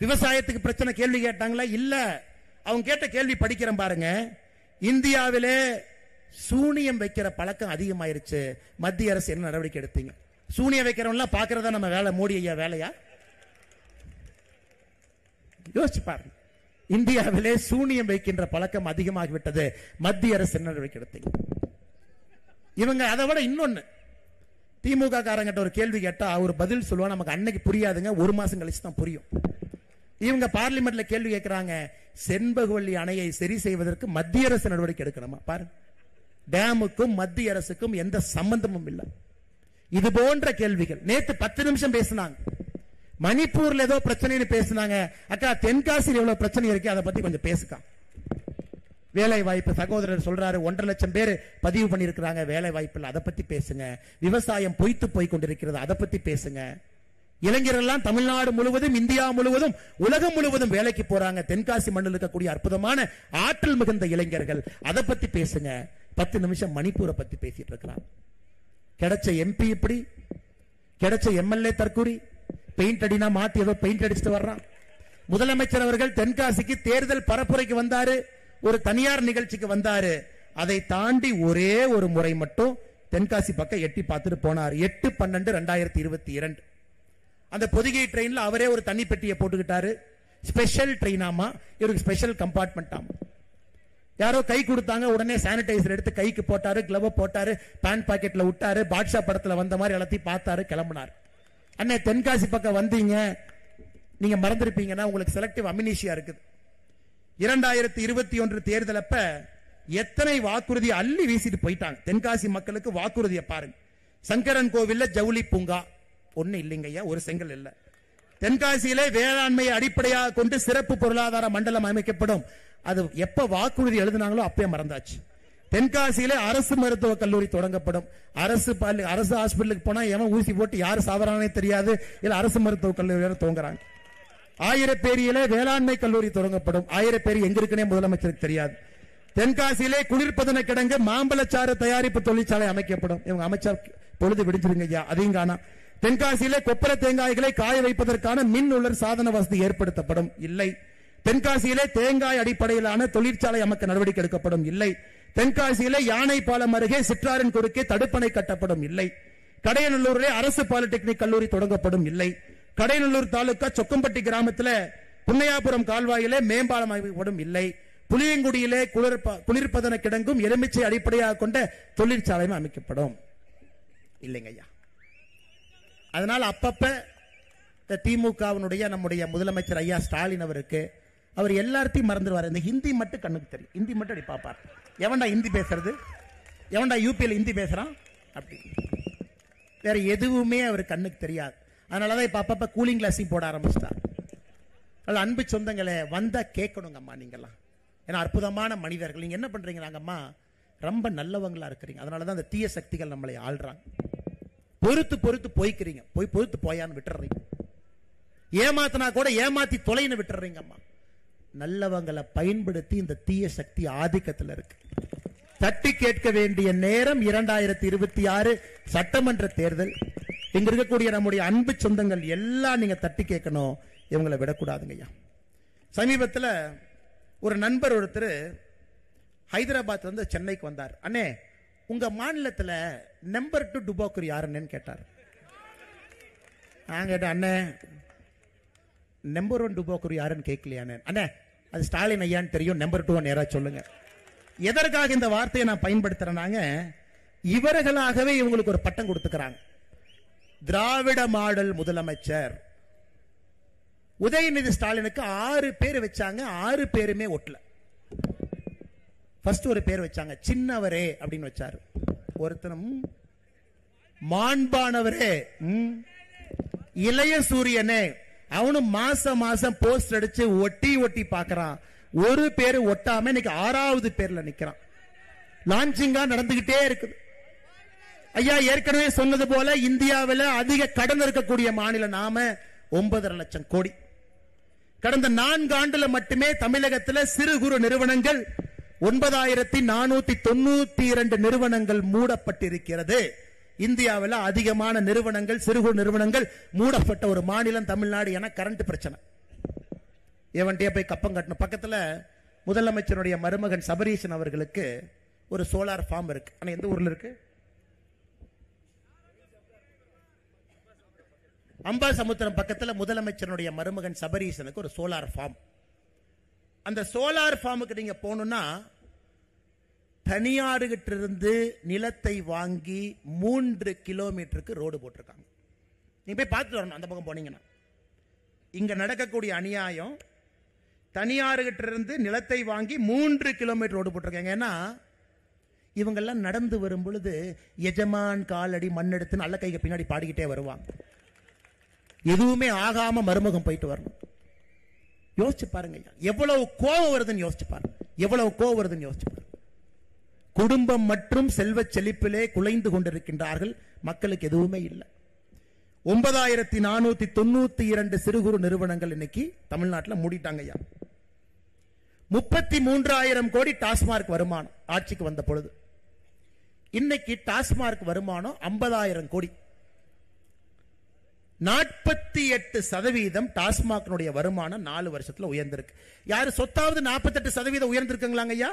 விவசாயத்துக்கு பிரச்சனை கேள்வி கேட்டாங்களா? இல்ல. அவங்க கேட்ட கேள்வி படிக்கிறேன் பாருங்க. இந்தியாவிலே சூனியம் வைக்கிற பழக்கம் அதிகமாயிருச்சு, மத்திய அரசு என்ன நடவடிக்கை எடுத்தீங்க? சூனியம் வைக்கிறவங்க பாக்குறதா நம்ம வேலை, மோடி ஐயா வேலையா? யோசிச்சு பாருங்க. இந்தியாவிலே சூனியம் வைக்கின்ற பழக்கம் அதிகமாகிவிட்டது, மத்திய அரசு என்ன நடவடிக்கை எடுத்தீங்க? இவங்க அதை விட இன்னொன்னு, திமுக காரங்கிட்ட ஒரு கேள்வி கேட்டா அவர் பதில் சொல்லுவா, நமக்கு அன்னைக்கு புரியாதுங்க, 1 மாசம் கழிச்சு தான் புரியும். இவங்க பார்லிமெண்ட்ல கேள்வி கேட்கிறாங்க, செண்பகவல்லி அணையை சரி செய்வதற்கு மத்திய அரசு நடவடிக்கை எடுக்கணுமா? பாருங்க, டேமுக்கும் மத்திய அரசுக்கும் எந்த சம்பந்தமும் இல்லை. இது போன்ற கேள்விகள். நேத்து 10 நிமிஷம் பேசினாங்க. மணிப்பூர்ல ஏதோ பிரச்சனை பேசினாங்க. அக்கா, தென்காசியில் எவ்வளவு பிரச்சனை இருக்கு, அதை பத்தி கொஞ்சம் பேசுக்கா. வேலை வாய்ப்பு சகோதரர் சொல்றாரு 1.5 லட்சம் பேர் பதிவு பண்ணிருக்கிறாங்க, வேலை வாய்ப்பு இல்லை, அதை பத்தி பேசுங்க. விவசாயம் பொய்த்து போய் கொண்டிருக்கிறது, அதை பத்தி பேசுங்க. இளைஞர்கள் தமிழ்நாடு முழுவதும், இந்தியா முழுவதும், உலகம் முழுவதும் வேலைக்கு போறாங்க. தென்காசி மண்ணில் இருக்கக்கூடிய அற்புதமான ஆற்றல் மிகுந்த இளைஞர்கள், அதை பத்தி பேசுங்க. 10 நிமிஷம் மணிப்பூரை பத்தி பேசிட்டு இருக்கிறாங்க. கிடைச்ச எம்பி இப்படி, கிடைச்ச எம்எல்ஏ தற்கூரி, பெயிண்ட் அடினா மாத்தி ஏதோ பெயிண்ட் அடிச்சுட்டு வர்றான். முதலமைச்சர் அவர்கள் தென்காசிக்கு தேர்தல் பரப்புரைக்கு வந்தாரு, ஒரு தனியார் நிகழ்ச்சிக்கு வந்தாரு. அதை தாண்டி ஒரே ஒரு முறை மட்டும் தென்காசி பக்கம் எட்டி பார்த்துட்டு போனார். 8/12/2022 அந்த பொதிகை ட்ரெயின்ல அவரே ஒரு தண்ணி பெட்டியை போட்டுக்கிட்டாரு. ஸ்பெஷல் ட்ரெயின் ஆமா, இவருக்கு ஸ்பெஷல் கம்பார்ட்மெண்ட் ஆமா. யாரோ கை கொடுத்தாங்க, உடனே சானிடைசர் எடுத்து கைக்கு போட்டாரு, கிளவ் போட்டாரு, பேண்ட் பாக்கெட்ல விட்டாரு, பாட்ஷா படத்துல வந்த மாதிரி எல்லாத்தையும் பார்த்தாரு, கிளம்பினார். அண்ணே, தென்காசி பக்கம் வந்தீங்க, நீங்க மறந்திருப்பீங்கன்னா உங்களுக்கு செலக்டிவ் அம்னீசியா இருக்குது. 2021 தேர்தல் அப்ப எத்தனை வாக்குறுதி அள்ளி வீசிட்டு போயிட்டாங்க. தென்காசி மக்களுக்கு வாக்குறுதியை பாருங்க. சங்கரன் கோவில்ல ஜவுளி பூங்கா ஒண்ணு இல்லைங்கய்யா, ஒரு செங்கல் இல்ல. தென்காசியிலே வேளாண்மையை அடிப்படையாக கொண்டு சிறப்பு பொருளாதார மண்டலம் அமைக்கப்படும். அது எப்ப வாக்குறுதி எழுதினாங்களோ அப்பயே மறந்தாச்சு. தென்காசியிலே அரசு மருத்துவக் கல்லூரி தொடங்கப்படும். அரசு ஹாஸ்பிட்டலுக்கு போனா எவன் ஊசி போட்டு யாரு சாவறானே தெரியாது, இல்ல அரசு மருத்துவக் கல்லூரி துவங்குறாங்க. ஆயிரப்பேரியிலே வேளாண்மை கல்லூரி தொடங்கப்படும். ஆயிரப்பேரி எங்க இருக்குன்னே முதலமைச்சருக்கு தெரியாது. தென்காசியிலே குளிர்பதன கிடங்கு மாம்பழச்சாறு தயாரிப்பு தொழிற்சாலை அமைக்கப்படும். இவங்க அமைச்சர் பொழுது விடுஞ்சிருங்க ஐயா, அதையும் காணா. தென்காசியிலே கொப்பரை தேங்காய்களை காய வைப்பதற்கான மின் உலர் சாதன வசதி ஏற்படுத்தப்படும். இல்லை. தென்காசியிலே தேங்காய் அடிப்படையிலான தொழிற்சாலை அமைக்க நடவடிக்கை எடுக்கப்படும். இல்லை. தென்காசியிலே யானை பாலம் அருகே சிற்றாரின் குறுக்கே தடுப்பணை கட்டப்படும். இல்லை. கடையநல்லூரிலே அரசு பாலிடெக்னிக் கல்லூரி தொடங்கப்படும். இல்லை. கடையநல்லூர் தாலுகா சொக்கம்பட்டி கிராமத்தில் புன்னையாபுரம் கால்வாயிலே மேம்பாலம் அமைக்கப்படும். இல்லை. புளியங்குடியிலே குளிர்பதன கிடங்கும் எலுமிச்சை அடிப்படையாக கொண்ட தொழிற்சாலையும் அமைக்கப்படும். இல்லைங்க ஐயா. அதனால அப்பப்ப திமுகவினுடைய நம்முடைய முதலமைச்சர் ஐயா ஸ்டாலின் அவருக்கு அவர் எல்லாத்தையும் மறந்துடுவார். இந்த ஹிந்தி மட்டும் கண்ணுக்கு தெரியும், ஹிந்தி மட்டும் அப்படி பார்ப்பார். எவன்டா ஹிந்தி பேசுறது, எவன்டா யூபியில் ஹிந்தி பேசுறான் அப்படி, வேற எதுவுமே அவர் கண்ணுக்கு தெரியாது. அதனாலதான் இப்ப அப்பப்ப கூலிங் கிளாஸையும் போட ஆரம்பிச்சிட்டார். அன்பு சொந்தங்களே, வந்தா கேட்கணுங்க அம்மா, நீங்கெல்லாம் ஏன்னா அற்புதமான மனிதர்கள். நீங்க என்ன பண்றீங்க, நாங்கம்மா ரொம்ப நல்லவங்களா இருக்கிறீங்க. அதனாலதான் அந்த தீய சக்திகள் நம்மளை ஆள்றாங்க. பொறுத்து பொறுத்து போய்க்கிறீங்க, போய் பொறுத்து போயான்னு விட்டுறீங்க. ஏமாத்தினா கூட ஏமாத்தி தொலைன்னு விட்டுறீங்க அம்மா. நல்லவங்களை பயன்படுத்தி இந்த தீய சக்தி ஆதிக்கத்தில் இருக்கு. தட்டி கேட்க வேண்டிய நேரம் 2026 சட்டமன்ற தேர்தல். இங்க இருக்கக்கூடிய நம்முடைய அன்பு சொந்தங்கள் எல்லாம் நீங்க தட்டி கேட்கணும், இவங்களை விடக்கூடாதுங்க ஐயா. சமீபத்தில் ஒரு நண்பர் ஒருத்தர் ஹைதராபாத் வந்து சென்னைக்கு வந்தார். அண்ணே, உங்க மாநிலத்தில் நம்பர் 2 டுபாக்கூர் யாருன்னு கேட்டார். நான் கேட்டேன், அண்ணே நம்பர் 1 டுபாக்கூர் யாருன்னு கேட்கலையானே. அண்ணே, அது ஸ்டாலின் ஐயான்னு தெரியும், நம்பர் 2 நேரா சொல்லுங்க. எதற்காக இந்த வார்த்தையை நான் பயன்படுத்துறேனாங்க, இவர்களாகவே இவங்களுக்கு ஒரு பட்டம் கொடுத்துக்கிறாங்க. திராவிட மாடல் முதலமைச்சர். உதயநிதி ஸ்டாலினுக்கு 6 பேர் வச்சாங்க, 6 பேருமே ஒட்டல. ஃபர்ஸ்ட் ஒரு பேர் வச்சாங்க, சின்னவரே அப்படின்னு வச்சாரு. ஒருத்தனும் மாண்பானவரே, இளைய சூரியனே, அவனும் மாசம் மாசம் போஸ்ட் அடிச்சு ஒட்டி ஒட்டி பார்க்கறான். ஒரு பேரு ஒட்டாம இன்னைக்கு 6வது பேர்ல நிக்கிறான். லான்ச்சிங்கா நடந்துகிட்டே இருக்குது. ஐயா ஏற்கனவே சொன்னது போல இந்தியாவில் அதிக கடன் இருக்கக்கூடிய மாநிலம் நாம. 9.5 லட்சம் கோடி. கடந்த 4 ஆண்டுல மட்டுமே தமிழகத்தில் சிறு குறு நிறுவனங்கள் 9492 நிறுவனங்கள் மூடப்பட்டிருக்கிறது. இந்தியாவில் அதிகமான நிறுவனங்கள், சிறு குறு நிறுவனங்கள் மூடப்பட்ட ஒரு மாநிலம் தமிழ்நாடு. என கரண்ட் பிரச்சனை. எவன்டே போய் கப்பம் கட்டணும். பக்கத்தில் முதலமைச்சருடைய மருமகன் சபரீசன் அவர்களுக்கு ஒரு சோலார் ஃபார்ம் இருக்கு. ஆனா எந்த ஊர்ல இருக்கு? அம்பாசமுத்திரம் பக்கத்தில் முதலமைச்சருடைய மருமகன் சபரீசனுக்கு ஒரு சோலார் ஃபார்ம். அந்த சோலார் ஃபார்முக்கு நீங்க போகணும்னா தனியார்கிட்ட இருந்து நிலத்தை வாங்கி 3 கிலோமீட்டருக்கு ரோடு போட்டிருக்காங்க. நீங்க போய் பார்த்துட்டு வரணும். அந்த பக்கம் போனீங்கன்னா இங்க நடக்கக்கூடிய அநியாயம். தனியார்கிட்ட இருந்து நிலத்தை வாங்கி 3 கிலோமீட்டர் ரோடு போட்டிருக்காங்க. ஏன்னா இவங்கெல்லாம் நடந்து வரும் பொழுது எஜமான் காலடி மண்ணெடுத்து நல்ல கைக்கு பின்னாடி பாடிக்கிட்டே வருவாங்க. எதுவுமே ஆகாம மருமகம் போயிட்டு வரணும். யோசிச்சு பாருங்க, எவ்வளவு கோபம் வருதுன்னு யோசிச்சு பாருங்க. எவ்வளவு கோபம் வருதுன்னு யோசிச்சு பாருங்க. குடும்பம் மற்றும் செல்வ செழிப்பிலே குலைந்து கொண்டிருக்கின்றார்கள். மக்களுக்கு எதுவுமே இல்லை. 9492 சிறு குறு நிறுவனங்கள் இன்னைக்கு தமிழ்நாட்டில் மூடிட்டாங்க. 33,000 கோடி டாஸ்மார்க் வருமானம் ஆட்சிக்கு வந்த பொழுது. இன்னைக்கு டாஸ்மார்க் வருமானம் 50,000 கோடி. 48% டாஸ்மாக் வருமானம் 4 வருஷத்துல உயர்ந்திருக்கு. யாரு சொத்தாவது 48% உயர்ந்திருக்குங்களாங்க ஐயா?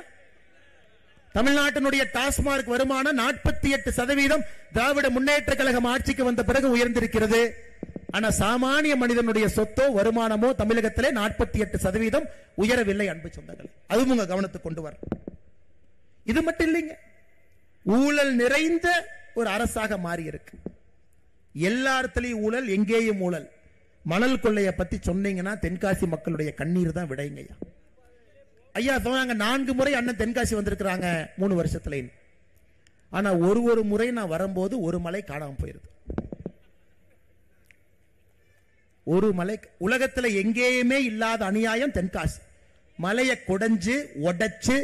தமிழ்நாட்டினுடைய டாஸ்மார்க் வருமானம் 48% திராவிட முன்னேற்ற கழகம் ஆட்சிக்கு வந்த பிறகு உயர்ந்திருக்கிறது. ஆனா சாமானிய மனிதனுடைய சொத்தோ வருமானமோ தமிழகத்திலே 48% உயரவில்லை. அன்பு சொந்தங்கள், அதுவும் உங்க கவனத்துக்கு கொண்டு வர. இது மட்டும் இல்லைங்க, ஊழல் நிறைந்த ஒரு அரசாக மாறி இருக்கு. எல்லா இடத்துலயும் ஊழல், எங்கேயும் ஊழல். மணல் கொள்ளையை பத்தி சொன்னீங்கன்னா தென்காசி மக்களுடைய கண்ணீர் தான் விடைங்க ஐயா. ஐயா சொன்னாங்க 4 முறை அண்ணன் தென்காசி வந்திருக்கிறாங்க 3 வருஷத்துல. ஆனா ஒரு முறை நான் வரும்போது ஒரு மலை காணாம போயிருது. ஒரு மலை. உலகத்துல எங்கேயுமே இல்லாத அநியாயம் தென்காசி. மலையை கொடைஞ்சு உடைச்சு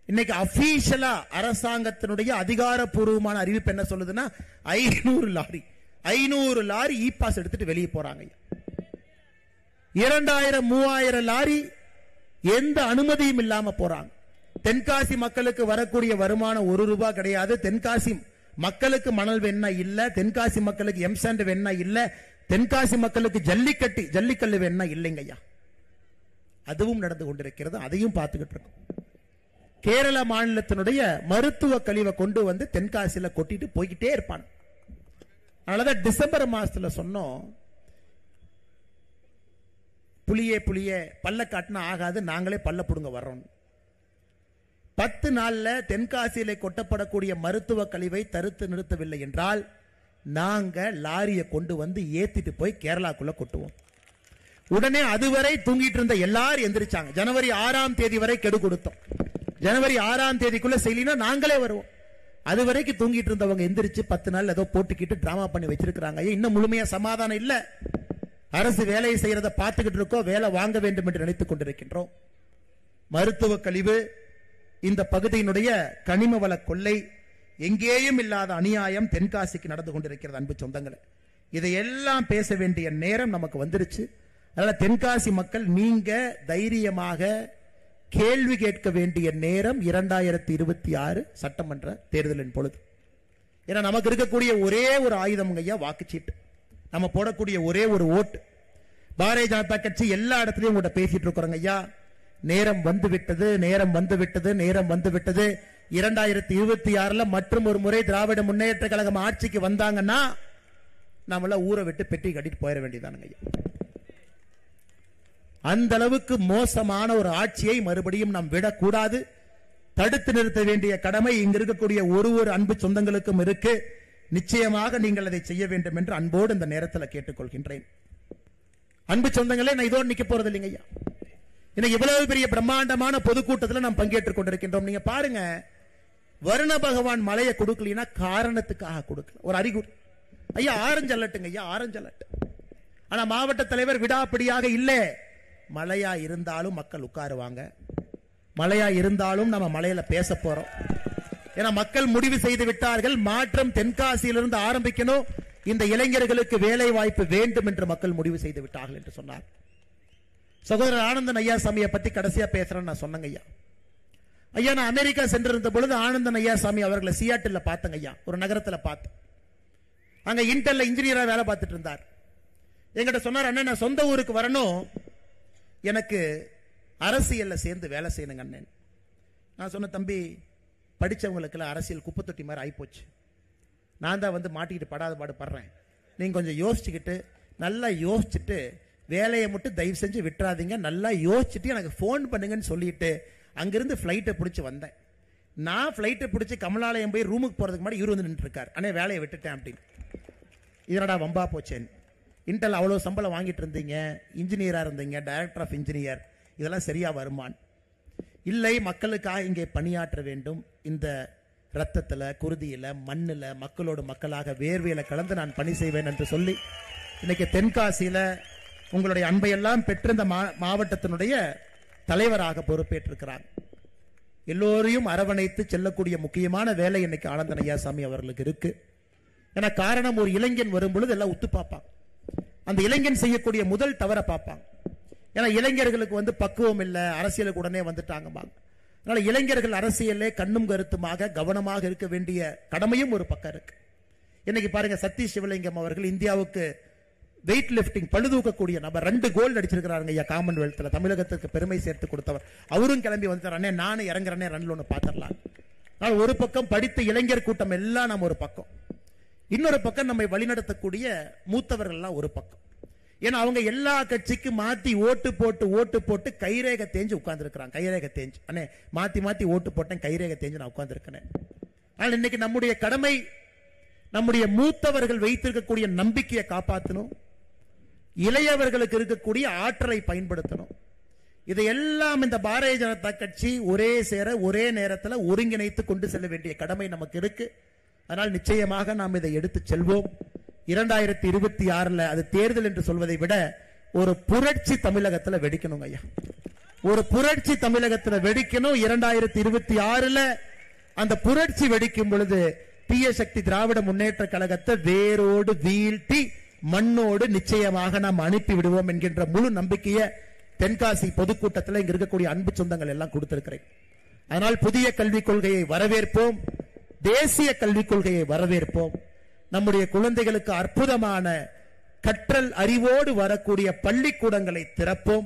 இன்னைக்கு அபிஷியலா அரசாங்கத்தினுடைய அதிகாரப்பூர்வமான அறிவிப்பு என்ன சொல்லுதுன்னா 500 லாரி இ பாஸ் எடுத்துட்டு வெளியே போறாங்க. 2000-3000 லாரி எந்த அனுமதியும் இல்லாம போறாங்க. தென்காசி மக்களுக்கு வரக்கூடிய வருமானம் 1 ரூபாய் கிடையாது. தென்காசி மக்களுக்கு மணல் வேணா இல்ல, தென்காசி மக்களுக்கு எம்சாண்ட் வேணா இல்ல, தென்காசி மக்களுக்கு ஜல்லிக்கல்லு வேணா இல்லைங்க ஐயா. அதுவும் நடந்து கொண்டிருக்கிறது. அதையும் பார்த்துக்கிட்டு இருக்கோம். கேரள மாநிலத்தினுடைய மருத்துவ கழிவை கொண்டு வந்து தென்காசியில கொட்டிட்டு போய்கிட்டே இருப்பான். அதனாலதான் டிசம்பர் மாசத்துல சொன்னோம், புளியே பல்ல காட்டினா ஆகாது, நாங்களே பல்ல புடுங்க வர்றோம். 10 நாள்ல தென்காசியில கொட்டப்படக்கூடிய மருத்துவ கழிவை தடுத்து நிறுத்தவில்லை என்றால் நாங்க லாரியை கொண்டு வந்து ஏத்திட்டு போய் கேரளாக்குள்ள கொட்டுவோம். உடனே அதுவரை தூங்கிட்டு இருந்த எல்லாரும் எந்திரிச்சாங்க. ஜனவரி 6ஆம் தேதி வரை கெடு கொடுத்தோம். ஜனவரி 6ஆம் தேதிக்குள்ள செய்யலினா நாங்களே வருவோம். அது வரைக்கும் தூங்கிட்டு இருந்தவங்க எந்திரிச்சு 10 நாள் ஏதோ போட்டுக்கிட்டு டிராமா பண்ணி வச்சிருக்காங்க. இன்னும் முழுமையா சமாதானம் இல்ல. அரசு வேலையை செய்யறத பார்த்துக்கிட்டு இருக்கோம், வேலை வாங்க வேண்டும் என்று நினைத்துக் கொண்டிருக்கின்றோம். மருத்துவ கழிவு, இந்த பகுதியினுடைய கனிம வள கொள்ளை, எங்கேயும் இல்லாத அநியாயம் தென்காசிக்கு நடந்து கொண்டிருக்கிறது. அன்பு சொந்தங்களே, இதையெல்லாம் பேச வேண்டிய நேரம் நமக்கு வந்துருச்சு. அதனால தென்காசி மக்கள் நீங்க தைரியமாக கேள்வி கேட்க வேண்டிய நேரம் 2026 சட்டமன்ற தேர்தலின் பொழுது. ஏன்னா நமக்கு இருக்கக்கூடிய ஒரே ஒரு ஆயுதம் ஐயா வாக்குச்சீட்டு. நம்ம போடக்கூடிய ஒரே ஒரு ஓட்டு. பாரதிய ஜனதா கட்சி எல்லா இடத்துலயும் உங்கள்கிட்ட பேசிட்டு இருக்கிறோங்க ஐயா, நேரம் வந்துவிட்டது, நேரம் வந்துவிட்டது, நேரம் வந்துவிட்டது. 2026 மற்றும் ஒரு முறை திராவிட முன்னேற்ற கழகம் ஆட்சிக்கு வந்தாங்கன்னா நம்மள ஊரை விட்டு பெட்டி கட்டிட்டு போயிட வேண்டியதானுங்க. அந்த அளவுக்கு மோசமான ஒரு ஆட்சியை மறுபடியும் நாம் விடக்கூடாது. தடுத்து நிறுத்த வேண்டிய கடமை இங்க இருக்கக்கூடிய ஒரு அன்பு சொந்தங்களுக்கும் இருக்கு. நிச்சயமாக நீங்கள் அதை செய்ய வேண்டும் என்று அன்போடு இந்த நேரத்தில் கேட்டுக்கொள்கின்றேன். அன்பு சொந்தங்களே, நான் இதோடு நிக்க போறது இல்லைங்க ஐயா. இன்னைக்கு இவ்வளவு பெரிய பிரம்மாண்டமான பொதுக்கூட்டத்தில் நாம் பங்கேற்றுக் கொண்டிருக்கின்றோம். நீங்க பாருங்க, வருண பகவான் மழையை கொடுக்கலனா காரணத்துக்காக கொடுக்கல, ஒரு அறிகுறி. ஐயா ஆரஞ்சு அலட்டுங்க ஐயா, ஆரஞ்சு அலட்டு. ஆனா மாவட்ட தலைவர் விடாப்பிடியாக இல்ல. மழையா இருந்தாலும் மக்கள் உட்காருவாங்க, மழையா இருந்தாலும் நம்ம மழையில பேச போறோம். ஏன்னா மக்கள் முடிவு செய்து விட்டார்கள், மாற்றம் தென்காசியிலிருந்து ஆரம்பிக்கணும், இந்த இளைஞர்களுக்கு வேலை வாய்ப்பு வேண்டும் என்று மக்கள் முடிவு செய்து விட்டார்கள் என்று சொன்னார். சகோதரர் ஆனந்தன் ஐயாசாமியை பத்தி கடைசியா பேசுறேன்னு நான் சொன்னங்க ஐயா. ஐயா, நான் அமெரிக்கா சென்றிருந்த பொழுது ஆனந்தன் ஐயாசாமி அவர்களை சியாட்டில் பார்த்தங்க ஐயா, ஒரு நகரத்தில் பார்த்தேன். அங்க இன்டெல்ல இன்ஜினியரா வேலை பார்த்துட்டு இருந்தார். என்கிட்ட சொன்னார், அண்ணன் நான் சொந்த ஊருக்கு வரணும், எனக்கு அரசியல்ல சேர்ந்து வேலை செய்யணுங்க அண்ணன். நான் சொன்ன, தம்பி படிச்சவங்களுக்கெல்லாம் அரசியல் குப்பை தொட்டி மாதிரி ஆயிப்போச்சு, நான் தான் வந்து மாட்டிக்கிட்டு படாத பாடு படுறேன். நீங்க கொஞ்சம் யோசிச்சுக்கிட்டு, நல்லா யோசிச்சுட்டு வேலையை மட்டும் தயவு செஞ்சு விட்டுறாதீங்க, நல்லா யோசிச்சுட்டு எனக்கு ஃபோன் பண்ணுங்கன்னு சொல்லிட்டு அங்கிருந்து ஃப்ளைட்டை பிடிச்சி வந்தேன். நான் ஃப்ளைட்டை பிடிச்சி கமலாலயம் போய் ரூமுக்கு போறதுக்கு முன்னாடி இவரு வந்து நின்று இருக்கார். அண்ணே வேலையை விட்டுட்டேன் அப்படின்னு. இதனடா வம்பா போச்சேன், இன்டெல் அவ்வளோ சம்பளம் வாங்கிட்டு இருந்தீங்க, இன்ஜினியராக இருந்தீங்க, டைரக்டர் ஆஃப் இன்ஜினியர், இதெல்லாம் சரியா வருமான்? இல்லை, மக்களுக்காக இங்கே பணியாற்ற வேண்டும், இந்த ரத்தத்தில் குருதியில் மண்ணில் மக்களோடு மக்களாக வேர்வையில் கலந்து நான் பணி செய்வேன் என்று சொல்லி இன்னைக்கு தென்காசியில் உங்களுடைய அன்பையெல்லாம் பெற்று இந்த மாவட்டத்தினுடைய தலைவராக பொறுப்பேற்றிருக்கிறார். எல்லோரையும் அரவணைத்து செல்லக்கூடிய முக்கியமான வேலை இன்னைக்கு ஆனந்தன் ஐயாசாமி அவர்களுக்கு இருக்கு. ஏன்னா காரணம், ஒரு இளைஞன் வரும் பொழுது எல்லாம் உத்து பார்ப்பாங்க, அந்த இளைஞன் செய்யக்கூடிய முதல் தவறை பார்ப்பாங்க. ஏன்னா இளைஞர்களுக்கு வந்து பக்குவம் இல்லை, அரசியலுக்கு உடனே வந்துட்டாங்க. அதனால இளைஞர்கள் அரசியலே கண்ணும் கருத்துமாக கவனமாக இருக்க வேண்டிய கடமையும் ஒரு பக்கம் இருக்கு. இன்னைக்கு பாருங்க, சதீஷ் சிவலிங்கம் அவர்கள் இந்தியாவுக்கு வெயிட் லிப்டிங் பழுதூக்கக்கூடிய நபர், 2 கோல்டு அடிச்சிருக்கிறாங்க ஐயா காமன்வெல்த்ல, தமிழகத்துக்கு பெருமை சேர்த்து கொடுத்தவர். அவரும் கிளம்பி வந்துட்டார், அண்ணே நானும் இறங்குறேனே ரன்ல ஒன்று பார்த்துடலாம். ஒரு பக்கம் படித்த இளைஞர் கூட்டம் எல்லாம் நம்ம ஒரு பக்கம், இன்னொரு பக்கம் நம்மை வழிநடத்தக்கூடிய மூத்தவர்கள் எல்லாம் ஒரு பக்கம். ஏன்னா அவங்க எல்லா கட்சிக்கு மாத்தி ஓட்டு போட்டு கைரேகை தேஞ்சு உட்கார்ந்து இருக்கிறாங்க. கைரேகை தேஞ்சு, அண்ணே மாத்தி மாத்தி ஓட்டு போட்டேன், கைரேகை தேஞ்சு நான் உட்கார்ந்து இருக்கிறேன். ஆனால் இன்னைக்கு நம்முடைய கடமை, நம்முடைய மூத்தவர்கள் வைத்திருக்கக்கூடிய நம்பிக்கையை காப்பாற்றணும், இளையவர்களுக்கு இருக்கக்கூடிய ஆற்றலை பயன்படுத்தணும். இதையெல்லாம் இந்த பாரதிய ஜனதா கட்சி ஒரே சேர ஒரே நேரத்தில் ஒருங்கிணைத்து கொண்டு செல்ல வேண்டிய கடமை நமக்கு இருக்கு. அதனால் நிச்சயமாக நாம் இதை எடுத்து செல்வோம். 2026 அது தேர்தல் என்று சொல்வதை விட ஒரு புரட்சி தமிழகத்தில் வெடிக்கணும் ஐயா, ஒரு புரட்சி தமிழகத்தில் வெடிக்கணும். 2026 அந்த புரட்சி வெடிக்கும் பொழுது தீய சக்தி திராவிட முன்னேற்ற கழகத்தை வேரோடு வீழ்த்தி மண்ணோடு நிச்சயமாக நாம் அனுப்பி விடுவோம் என்கின்ற முழு நம்பிக்கையை தென்காசி பொதுக்கூட்டத்தில் இங்க இருக்கக்கூடிய அன்பு சொந்தங்கள் எல்லாம் கொடுத்திருக்கிறேன். அதனால் புதிய கல்விக் கொள்கையை வரவேற்போம், தேசிய கல்விக் கொள்கையை வரவேற்போம். நம்முடைய குழந்தைகளுக்கு அற்புதமான கற்றல் அறிவோடு வரக்கூடிய பள்ளிக்கூடங்களை திறப்போம்.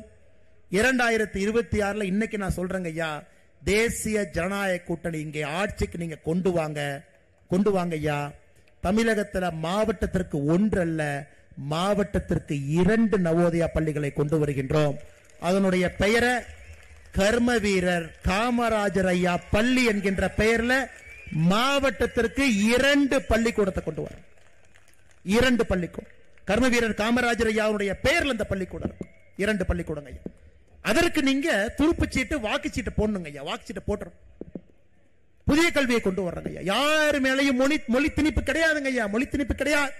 2026 இன்னைக்கு நான் சொல்றேங்க ஐயா, தேசிய ஜனநாயக கூட்டணி இங்கே ஆட்சிக்கு நீங்க கொண்டு வாங்க ஐயா. தமிழகத்தில் மாவட்டத்திற்கு 1 அல்ல, மாவட்டத்திற்கு 2 நவோதயா பள்ளிகளை கொண்டு வருகின்றோம். அதனுடைய பெயரை கர்ம வீரர் காமராஜர் ஐயா பள்ளி என்கின்ற பெயர்ல மாவட்டத்திற்கு 2 பள்ளிக்கூடத்தை கொண்டு வர, 2 பள்ளிக்கூடம் கர்ம வீரர் காமராஜர் ஐயாவுடைய பெயர்ல இந்த பள்ளிக்கூடம் 2 பள்ளிக்கூடம் ஐயா. அதற்கு நீங்க துருப்புச்சீட்டு வாக்குச்சீட்டு போடணுங்க ஐயா, வாக்குச்சீட்டு போட்டுரும். புதிய கல்வியை கொண்டு வர்றாங்க ஐயா. யாரு மேலையும் மொழி திணிப்பு கிடையாதுங்க ஐயா, மொழி திணிப்பு கிடையாது.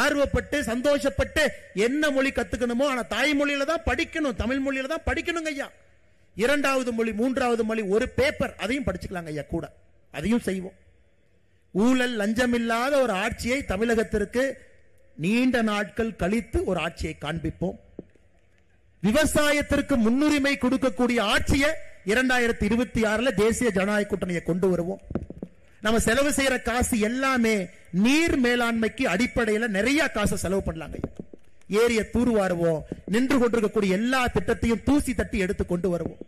ஆர்வப்பட்டு சந்தோஷப்பட்டு என்ன மொழி கத்துக்கணுமோ ஆனா தாய்மொழியில தான் படிக்கணும், தமிழ் மொழியில தான் படிக்கணுங்க ஐயா. 2வது மொழி 3வது மொழி ஒரு பேப்பர், அதையும் படிச்சுக்கலாங்க ஐயா, கூட அதையும் செய்வோம். ஊழல் லஞ்சம் இல்லாத ஒரு ஆட்சியை தமிழகத்திற்கு நீண்ட நாட்கள் கழித்து ஒரு ஆட்சியை காண்பிப்போம். விவசாயத்திற்கு முன்னுரிமை கொடுக்கக்கூடிய ஆட்சியை 2026 தேசிய ஜனநாயக கூட்டணியை கொண்டு வருவோம். நம்ம செலவு செய்யற காசு எல்லாமே நீர் மேலாண்மைக்கு அடிப்படையில் நிறைய காசு செலவு பண்ணலாங்க. ஏரிய தூர்வாருவோம், நின்று கொண்டிருக்கக்கூடிய எல்லா திட்டத்தையும் தூசி தட்டி எடுத்து கொண்டு வருவோம்,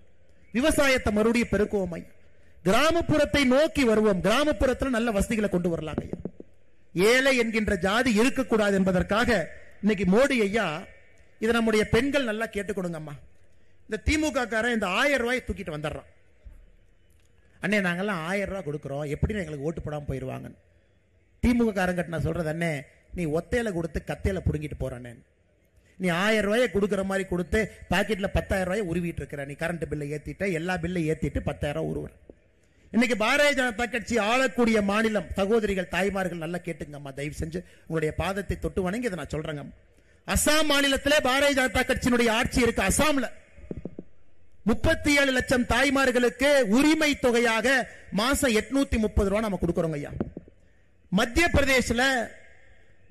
விவசாயத்தை மறுபடியும் பெருக்குவோம் ஐயா, கிராமப்புறத்தை நோக்கி வருவோம், கிராமப்புறத்தில் நல்ல வசதிகளை கொண்டு வரலாம் ஐயா. ஏழை என்கின்ற ஜாதி இருக்கக்கூடாது என்பதற்காக இன்னைக்கு மோடி ஐயா இதை நம்முடைய பெண்கள் நல்லா கேட்டுக்கொடுங்க அம்மா. இந்த திமுக காரன் இந்த 1000 ரூபாய் தூக்கிட்டு வந்துடுறான். அண்ணே நாங்கெல்லாம் 1000 ரூபாய் கொடுக்குறோம், எப்படி எங்களுக்கு ஓட்டு போடாமல் போயிடுவாங்க. திமுக காரங்கிட்ட நான் சொல்றது அண்ணே, நீ ஒத்தையில கொடுத்து கத்தையில புடுங்கிட்டு போறானே, நீ 1000 ரூபாயை கொடுக்குற மாதிரி கொடுத்து பாக்கெட்ல 10,000 ரூபாயை உருவிட்டு இருக்கிற, நீ கரண்ட் பில்லை ஏத்திட்ட, எல்லா பில்லை ஏத்திட்டு 10,000 உருவுற. இன்னைக்கு பாரதிய ஜனதா கட்சி ஆளக்கூடிய மாநிலம், சகோதரிகள் தாய்மார்கள் நல்லா கேட்டுங்கம்மா, தயவு செஞ்சு உங்களுடைய பாதத்தை தொட்டு வணங்கி இதை நான் சொல்றேங்க. அசாம் மாநிலத்திலே பாரதிய ஜனதா கட்சியினுடைய ஆட்சி இருக்கு. அசாம்ல 37 லட்சம் தாய்மார்களுக்கு உரிமை தொகையாக மாசம் 830 ரூபாய் நம்ம கொடுக்கிறோம் ஐயா. மத்திய பிரதேசல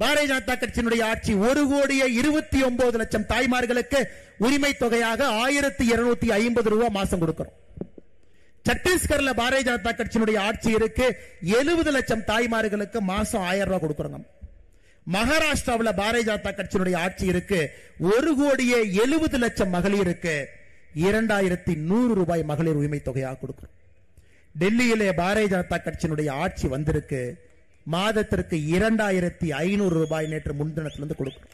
பாரதிய ஜனதா கட்சியினுடைய ஆட்சி 1,29 லட்சம் தாய்மார்களுக்கு உரிமை தொகையாக 1,250 ரூபாய் மாசம் கொடுக்கிறோம். சத்தீஸ்கர்ல பாரதிய ஜனதா கட்சியினுடைய ஆட்சி இருக்கு, 70 லட்சம் தாய்மார்களுக்கு மாசம் 1000 ரூபாய் கொடுக்கிறோம். மகாராஷ்டிராவில் பாரதிய ஜனதா கட்சியினுடைய ஆட்சி இருக்கு, 1,70 லட்சம் மகளிருக்கு 2,100 ரூபாய் மகளிர் உரிமை தொகையாக கொடுக்கிறோம். டெல்லியிலே பாரதிய ஜனதா கட்சியினுடைய ஆட்சி வந்திருக்கு, மாதத்திற்கு 2,500 ரூபாய் நேற்று முன்தினத்திலிருந்து கொடுக்கிறோம்.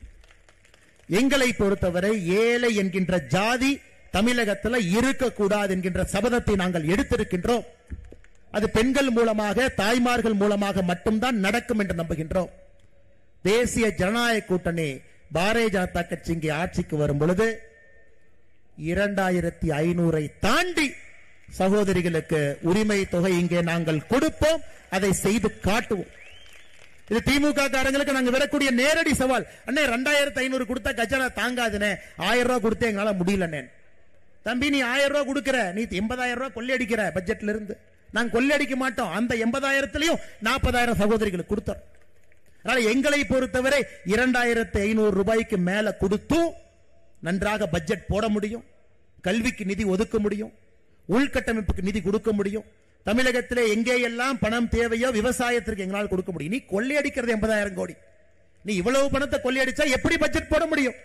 எங்களை பொறுத்தவரை ஏழை என்கின்ற ஜாதி தமிழகத்தில் இருக்கக்கூடாது என்கின்ற சபதத்தை நாங்கள் எடுத்திருக்கின்றோம். அது பெண்கள் மூலமாக, தாய்மார்கள் மூலமாக மட்டும்தான் நடக்கும் என்று நம்புகின்றோம். தேசிய ஜனநாயக கூட்டணி பாரதிய ஜனதா கட்சி இங்கே ஆட்சிக்கு வரும் பொழுது 2,500 தாண்டி சகோதரிகளுக்கு உரிமை தொகை இங்கே நாங்கள் கொடுப்போம், அதை செய்து காட்டுவோம். இது திமுக காரங்களுக்கு நாங்க வரக்கூடிய நேரடி சவால். அண்ணே 2,500 கொடுத்தா கஜானா தாங்காதுனே, 1000 ரூபாய் கொடுத்தே எங்களால முடியலண்ணே. தம்பி நீ 1000 ரூபாய் கொடுக்கிற, நீ 80,000 ரூபாய் கொள்ளையடிக்கிற பட்ஜெட்ல இருந்து. நாங்க கொள்ளையடிக்க மாட்டோம், அந்த 80,000 40,000 சகோதரிகளுக்கு கொடுத்தோம். அதனால எங்களை பொறுத்தவரை 2,500 ரூபாய்க்கு மேல கொடுத்தும் நன்றாக பட்ஜெட் போட முடியும், கல்விக்கு நிதி ஒதுக்க முடியும், உள்கட்டமைப்புக்கு நிதி கொடுக்க முடியும். தமிழகத்திலே எங்கேயெல்லாம் பணம் தேவையோ விவசாயத்திற்கு எங்களால் கொடுக்க முடியும். நீ கொள்ளையடிக்கிறது 80,000 கோடி, நீ இவ்வளவு பணத்தை கொள்ளையடிச்சா எப்படி பட்ஜெட் போட முடியும்?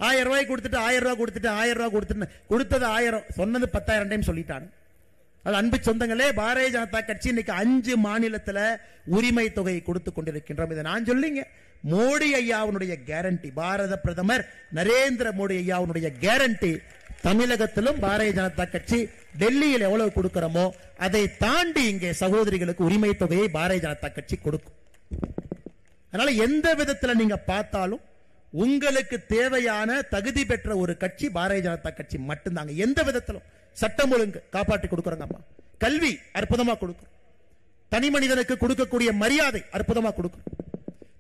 1000 ரூபாய் கொடுத்துட்டு 1000 ரூபாய் கொடுத்துட்டு 1000 ரூபாய் கொடுத்துட்டு கொடுத்தது 1000, சொன்னது 10,000 டைம் சொல்லிட்டான். அது அன்பு சொந்தங்களே, பாரதிய ஜனதா கட்சி இன்னைக்கு 5 மாநிலத்தில் உரிமை தொகையை கொடுத்து கொண்டிருக்கின்றோம். இதை நான் சொல்லிங்க, மோடி ஐயாவுடைய கேரண்டி, பாரத பிரதமர் நரேந்திர மோடி ஐயாவுடைய கேரண்டி. தமிழகத்திலும் பாரதிய ஜனதா கட்சி டெல்லியில் எவ்வளவு கொடுக்கிறோமோ அதை தாண்டி இங்கே சகோதரிகளுக்கு உரிமை தொகையை பாரதிய ஜனதா கட்சி கொடுக்கும். அதனால எந்த விதத்தில் நீங்க பார்த்தாலும் உங்களுக்கு தேவையான தகுதி பெற்ற ஒரு கட்சி பாரதிய ஜனதா கட்சி மட்டும்தாங்க. எந்த விதத்திலும் சட்டம் ஒழுங்கு காப்பாற்றி கொடுக்கிறோங்க அம்மா, கல்வி அற்புதமா கொடுக்கும், தனி மனிதனுக்கு கொடுக்கக்கூடிய மரியாதை அற்புதமா கொடுக்கும்,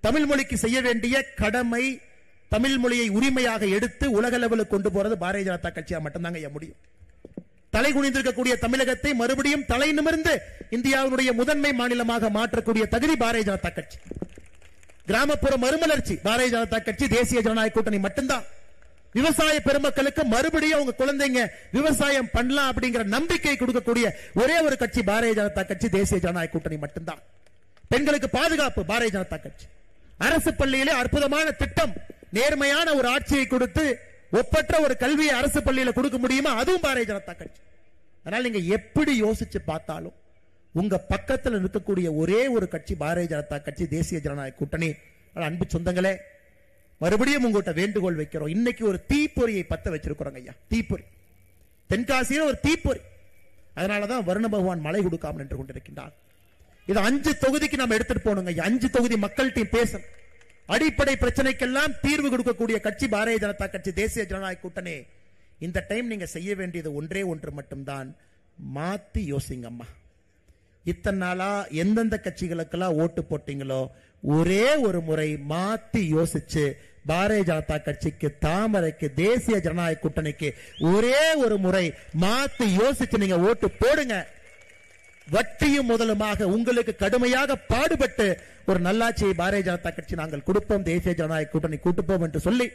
தமிழ் மொழிக்கு செய்ய வேண்டிய கடமை, தமிழ் மொழியை உரிமையாக எடுத்து உலக லெவலுக்கு கொண்டு போறது பாரதிய ஜனதா கட்சியா மட்டும்தாங்க முடியும். தலை குனிந்திருக்கக்கூடிய தமிழகத்தை மறுபடியும் தலை நிமிர்ந்து இந்தியாவுடைய முதன்மை மாநிலமாக மாற்றக்கூடிய தகுதி பாரதிய ஜனதா கட்சி. கிராமப்புற மறுமலர்ச்சி பாரதிய ஜனதா கட்சி, தேசிய ஜனநாயக கூட்டணி மட்டும்தான். விவசாய பெருமக்களுக்கு மறுபடியும் அவங்க குழந்தைங்க விவசாயம் பண்ணலாம் அப்படிங்கிற நம்பிக்கை கொடுக்கக்கூடிய ஒரே ஒரு கட்சி பாரதிய ஜனதா கட்சி, தேசிய ஜனநாயக கூட்டணி மட்டும்தான். பெண்களுக்கு பாதுகாப்பு பாரதிய ஜனதா கட்சி. அரசு பள்ளியிலே அற்புதமான திட்டம், நேர்மையான ஒரு ஆட்சியை கொடுத்து ஒப்பற்ற ஒரு கல்வியை அரசு பள்ளியில கொடுக்க முடியுமா, அதுவும் பாரதிய ஜனதா கட்சி. அதனால நீங்க எப்படி யோசிச்சு பார்த்தாலும் உங்க பக்கத்தில் இருக்கக்கூடிய ஒரே ஒரு கட்சி பாரதிய ஜனதா கட்சி, தேசிய ஜனநாயக கூட்டணி. அன்பு சொந்தங்களே, மறுபடியும் உங்கள்கிட்ட வேண்டுகோள் வைக்கிறோம். இன்னைக்கு ஒரு தீப்பொறியை பத்த வச்சிருக்கிறோம் ஐயா, தீப்பொறி, தென்காசியில் ஒரு தீப்பொறி. அதனாலதான் வருண பகவான் மழை கொடுக்காமல் நின்று கொண்டிருக்கின்றார். இது 5 தொகுதிக்கு நம்ம எடுத்துட்டு போகணுங்க. 5 தொகுதி மக்கள்கிட்ட பேசணும். அடிப்படை பிரச்சனைக்கெல்லாம் தீர்வு கொடுக்கக்கூடிய கட்சி பாரதிய ஜனதா கட்சி, தேசிய ஜனநாயக கூட்டணி. இந்த டைம் நீங்க செய்ய வேண்டியது ஒன்றே ஒன்று மட்டும்தான், மாத்தி யோசிங்க அம்மா. இத்தனை நாளா எந்தெந்த கட்சிகளுக்கெல்லாம் ஓட்டு போட்டீங்களோ ஒரே ஒரு முறை மாத்தி யோசிச்சு பாரதிய ஜனதா கட்சிக்கு, தாமரைக்கு, தேசிய ஜனநாயக கூட்டணிக்கு ஒரே ஒரு முறை மாத்தி யோசிச்சு நீங்க ஓட்டு போடுங்க. வட்டியும் முதலுமாக உங்களுக்கு கடுமையாக பாடுபட்டு ஒரு நல்லாட்சியை பாரதிய ஜனதா கட்சி நாங்கள் கொடுப்போம், தேசிய ஜனநாயக கூட்டணி கூட்டுப்போம் என்று சொல்லி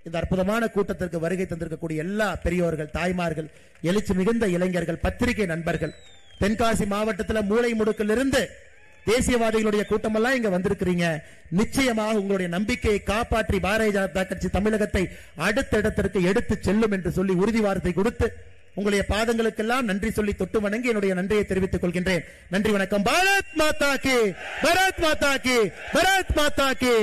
இந்த அற்புதமான கூட்டத்திற்கு வருகை தந்திருக்கக்கூடிய எல்லா பெரியோர்கள், தாய்மார்கள், எழுச்சி மிகுந்த இளைஞர்கள், பத்திரிகை நண்பர்கள், தென்காசி மாவட்டத்தில் மூளை முடுக்கில் இருந்து தேசியவாதிகளுடைய கூட்டமெல்லாம் இங்க வந்திருக்கிறீங்க. நிச்சயமாக உங்களுடைய நம்பிக்கையை காப்பாற்றி பாரதிய ஜனதா கட்சி தமிழகத்தை அடுத்த இடத்திற்கு எடுத்து செல்லும் என்று சொல்லி உறுதி வார்த்தை கொடுத்து உங்களுடைய பாதங்களுக்கெல்லாம் நன்றி சொல்லி தொட்டு வணங்கி என்னுடைய நன்றியை தெரிவித்துக் கொள்கின்றேன். நன்றி, வணக்கம். பாரத் மாதா கி, பாரத் மாதா கி, பாரத் மாதா கி.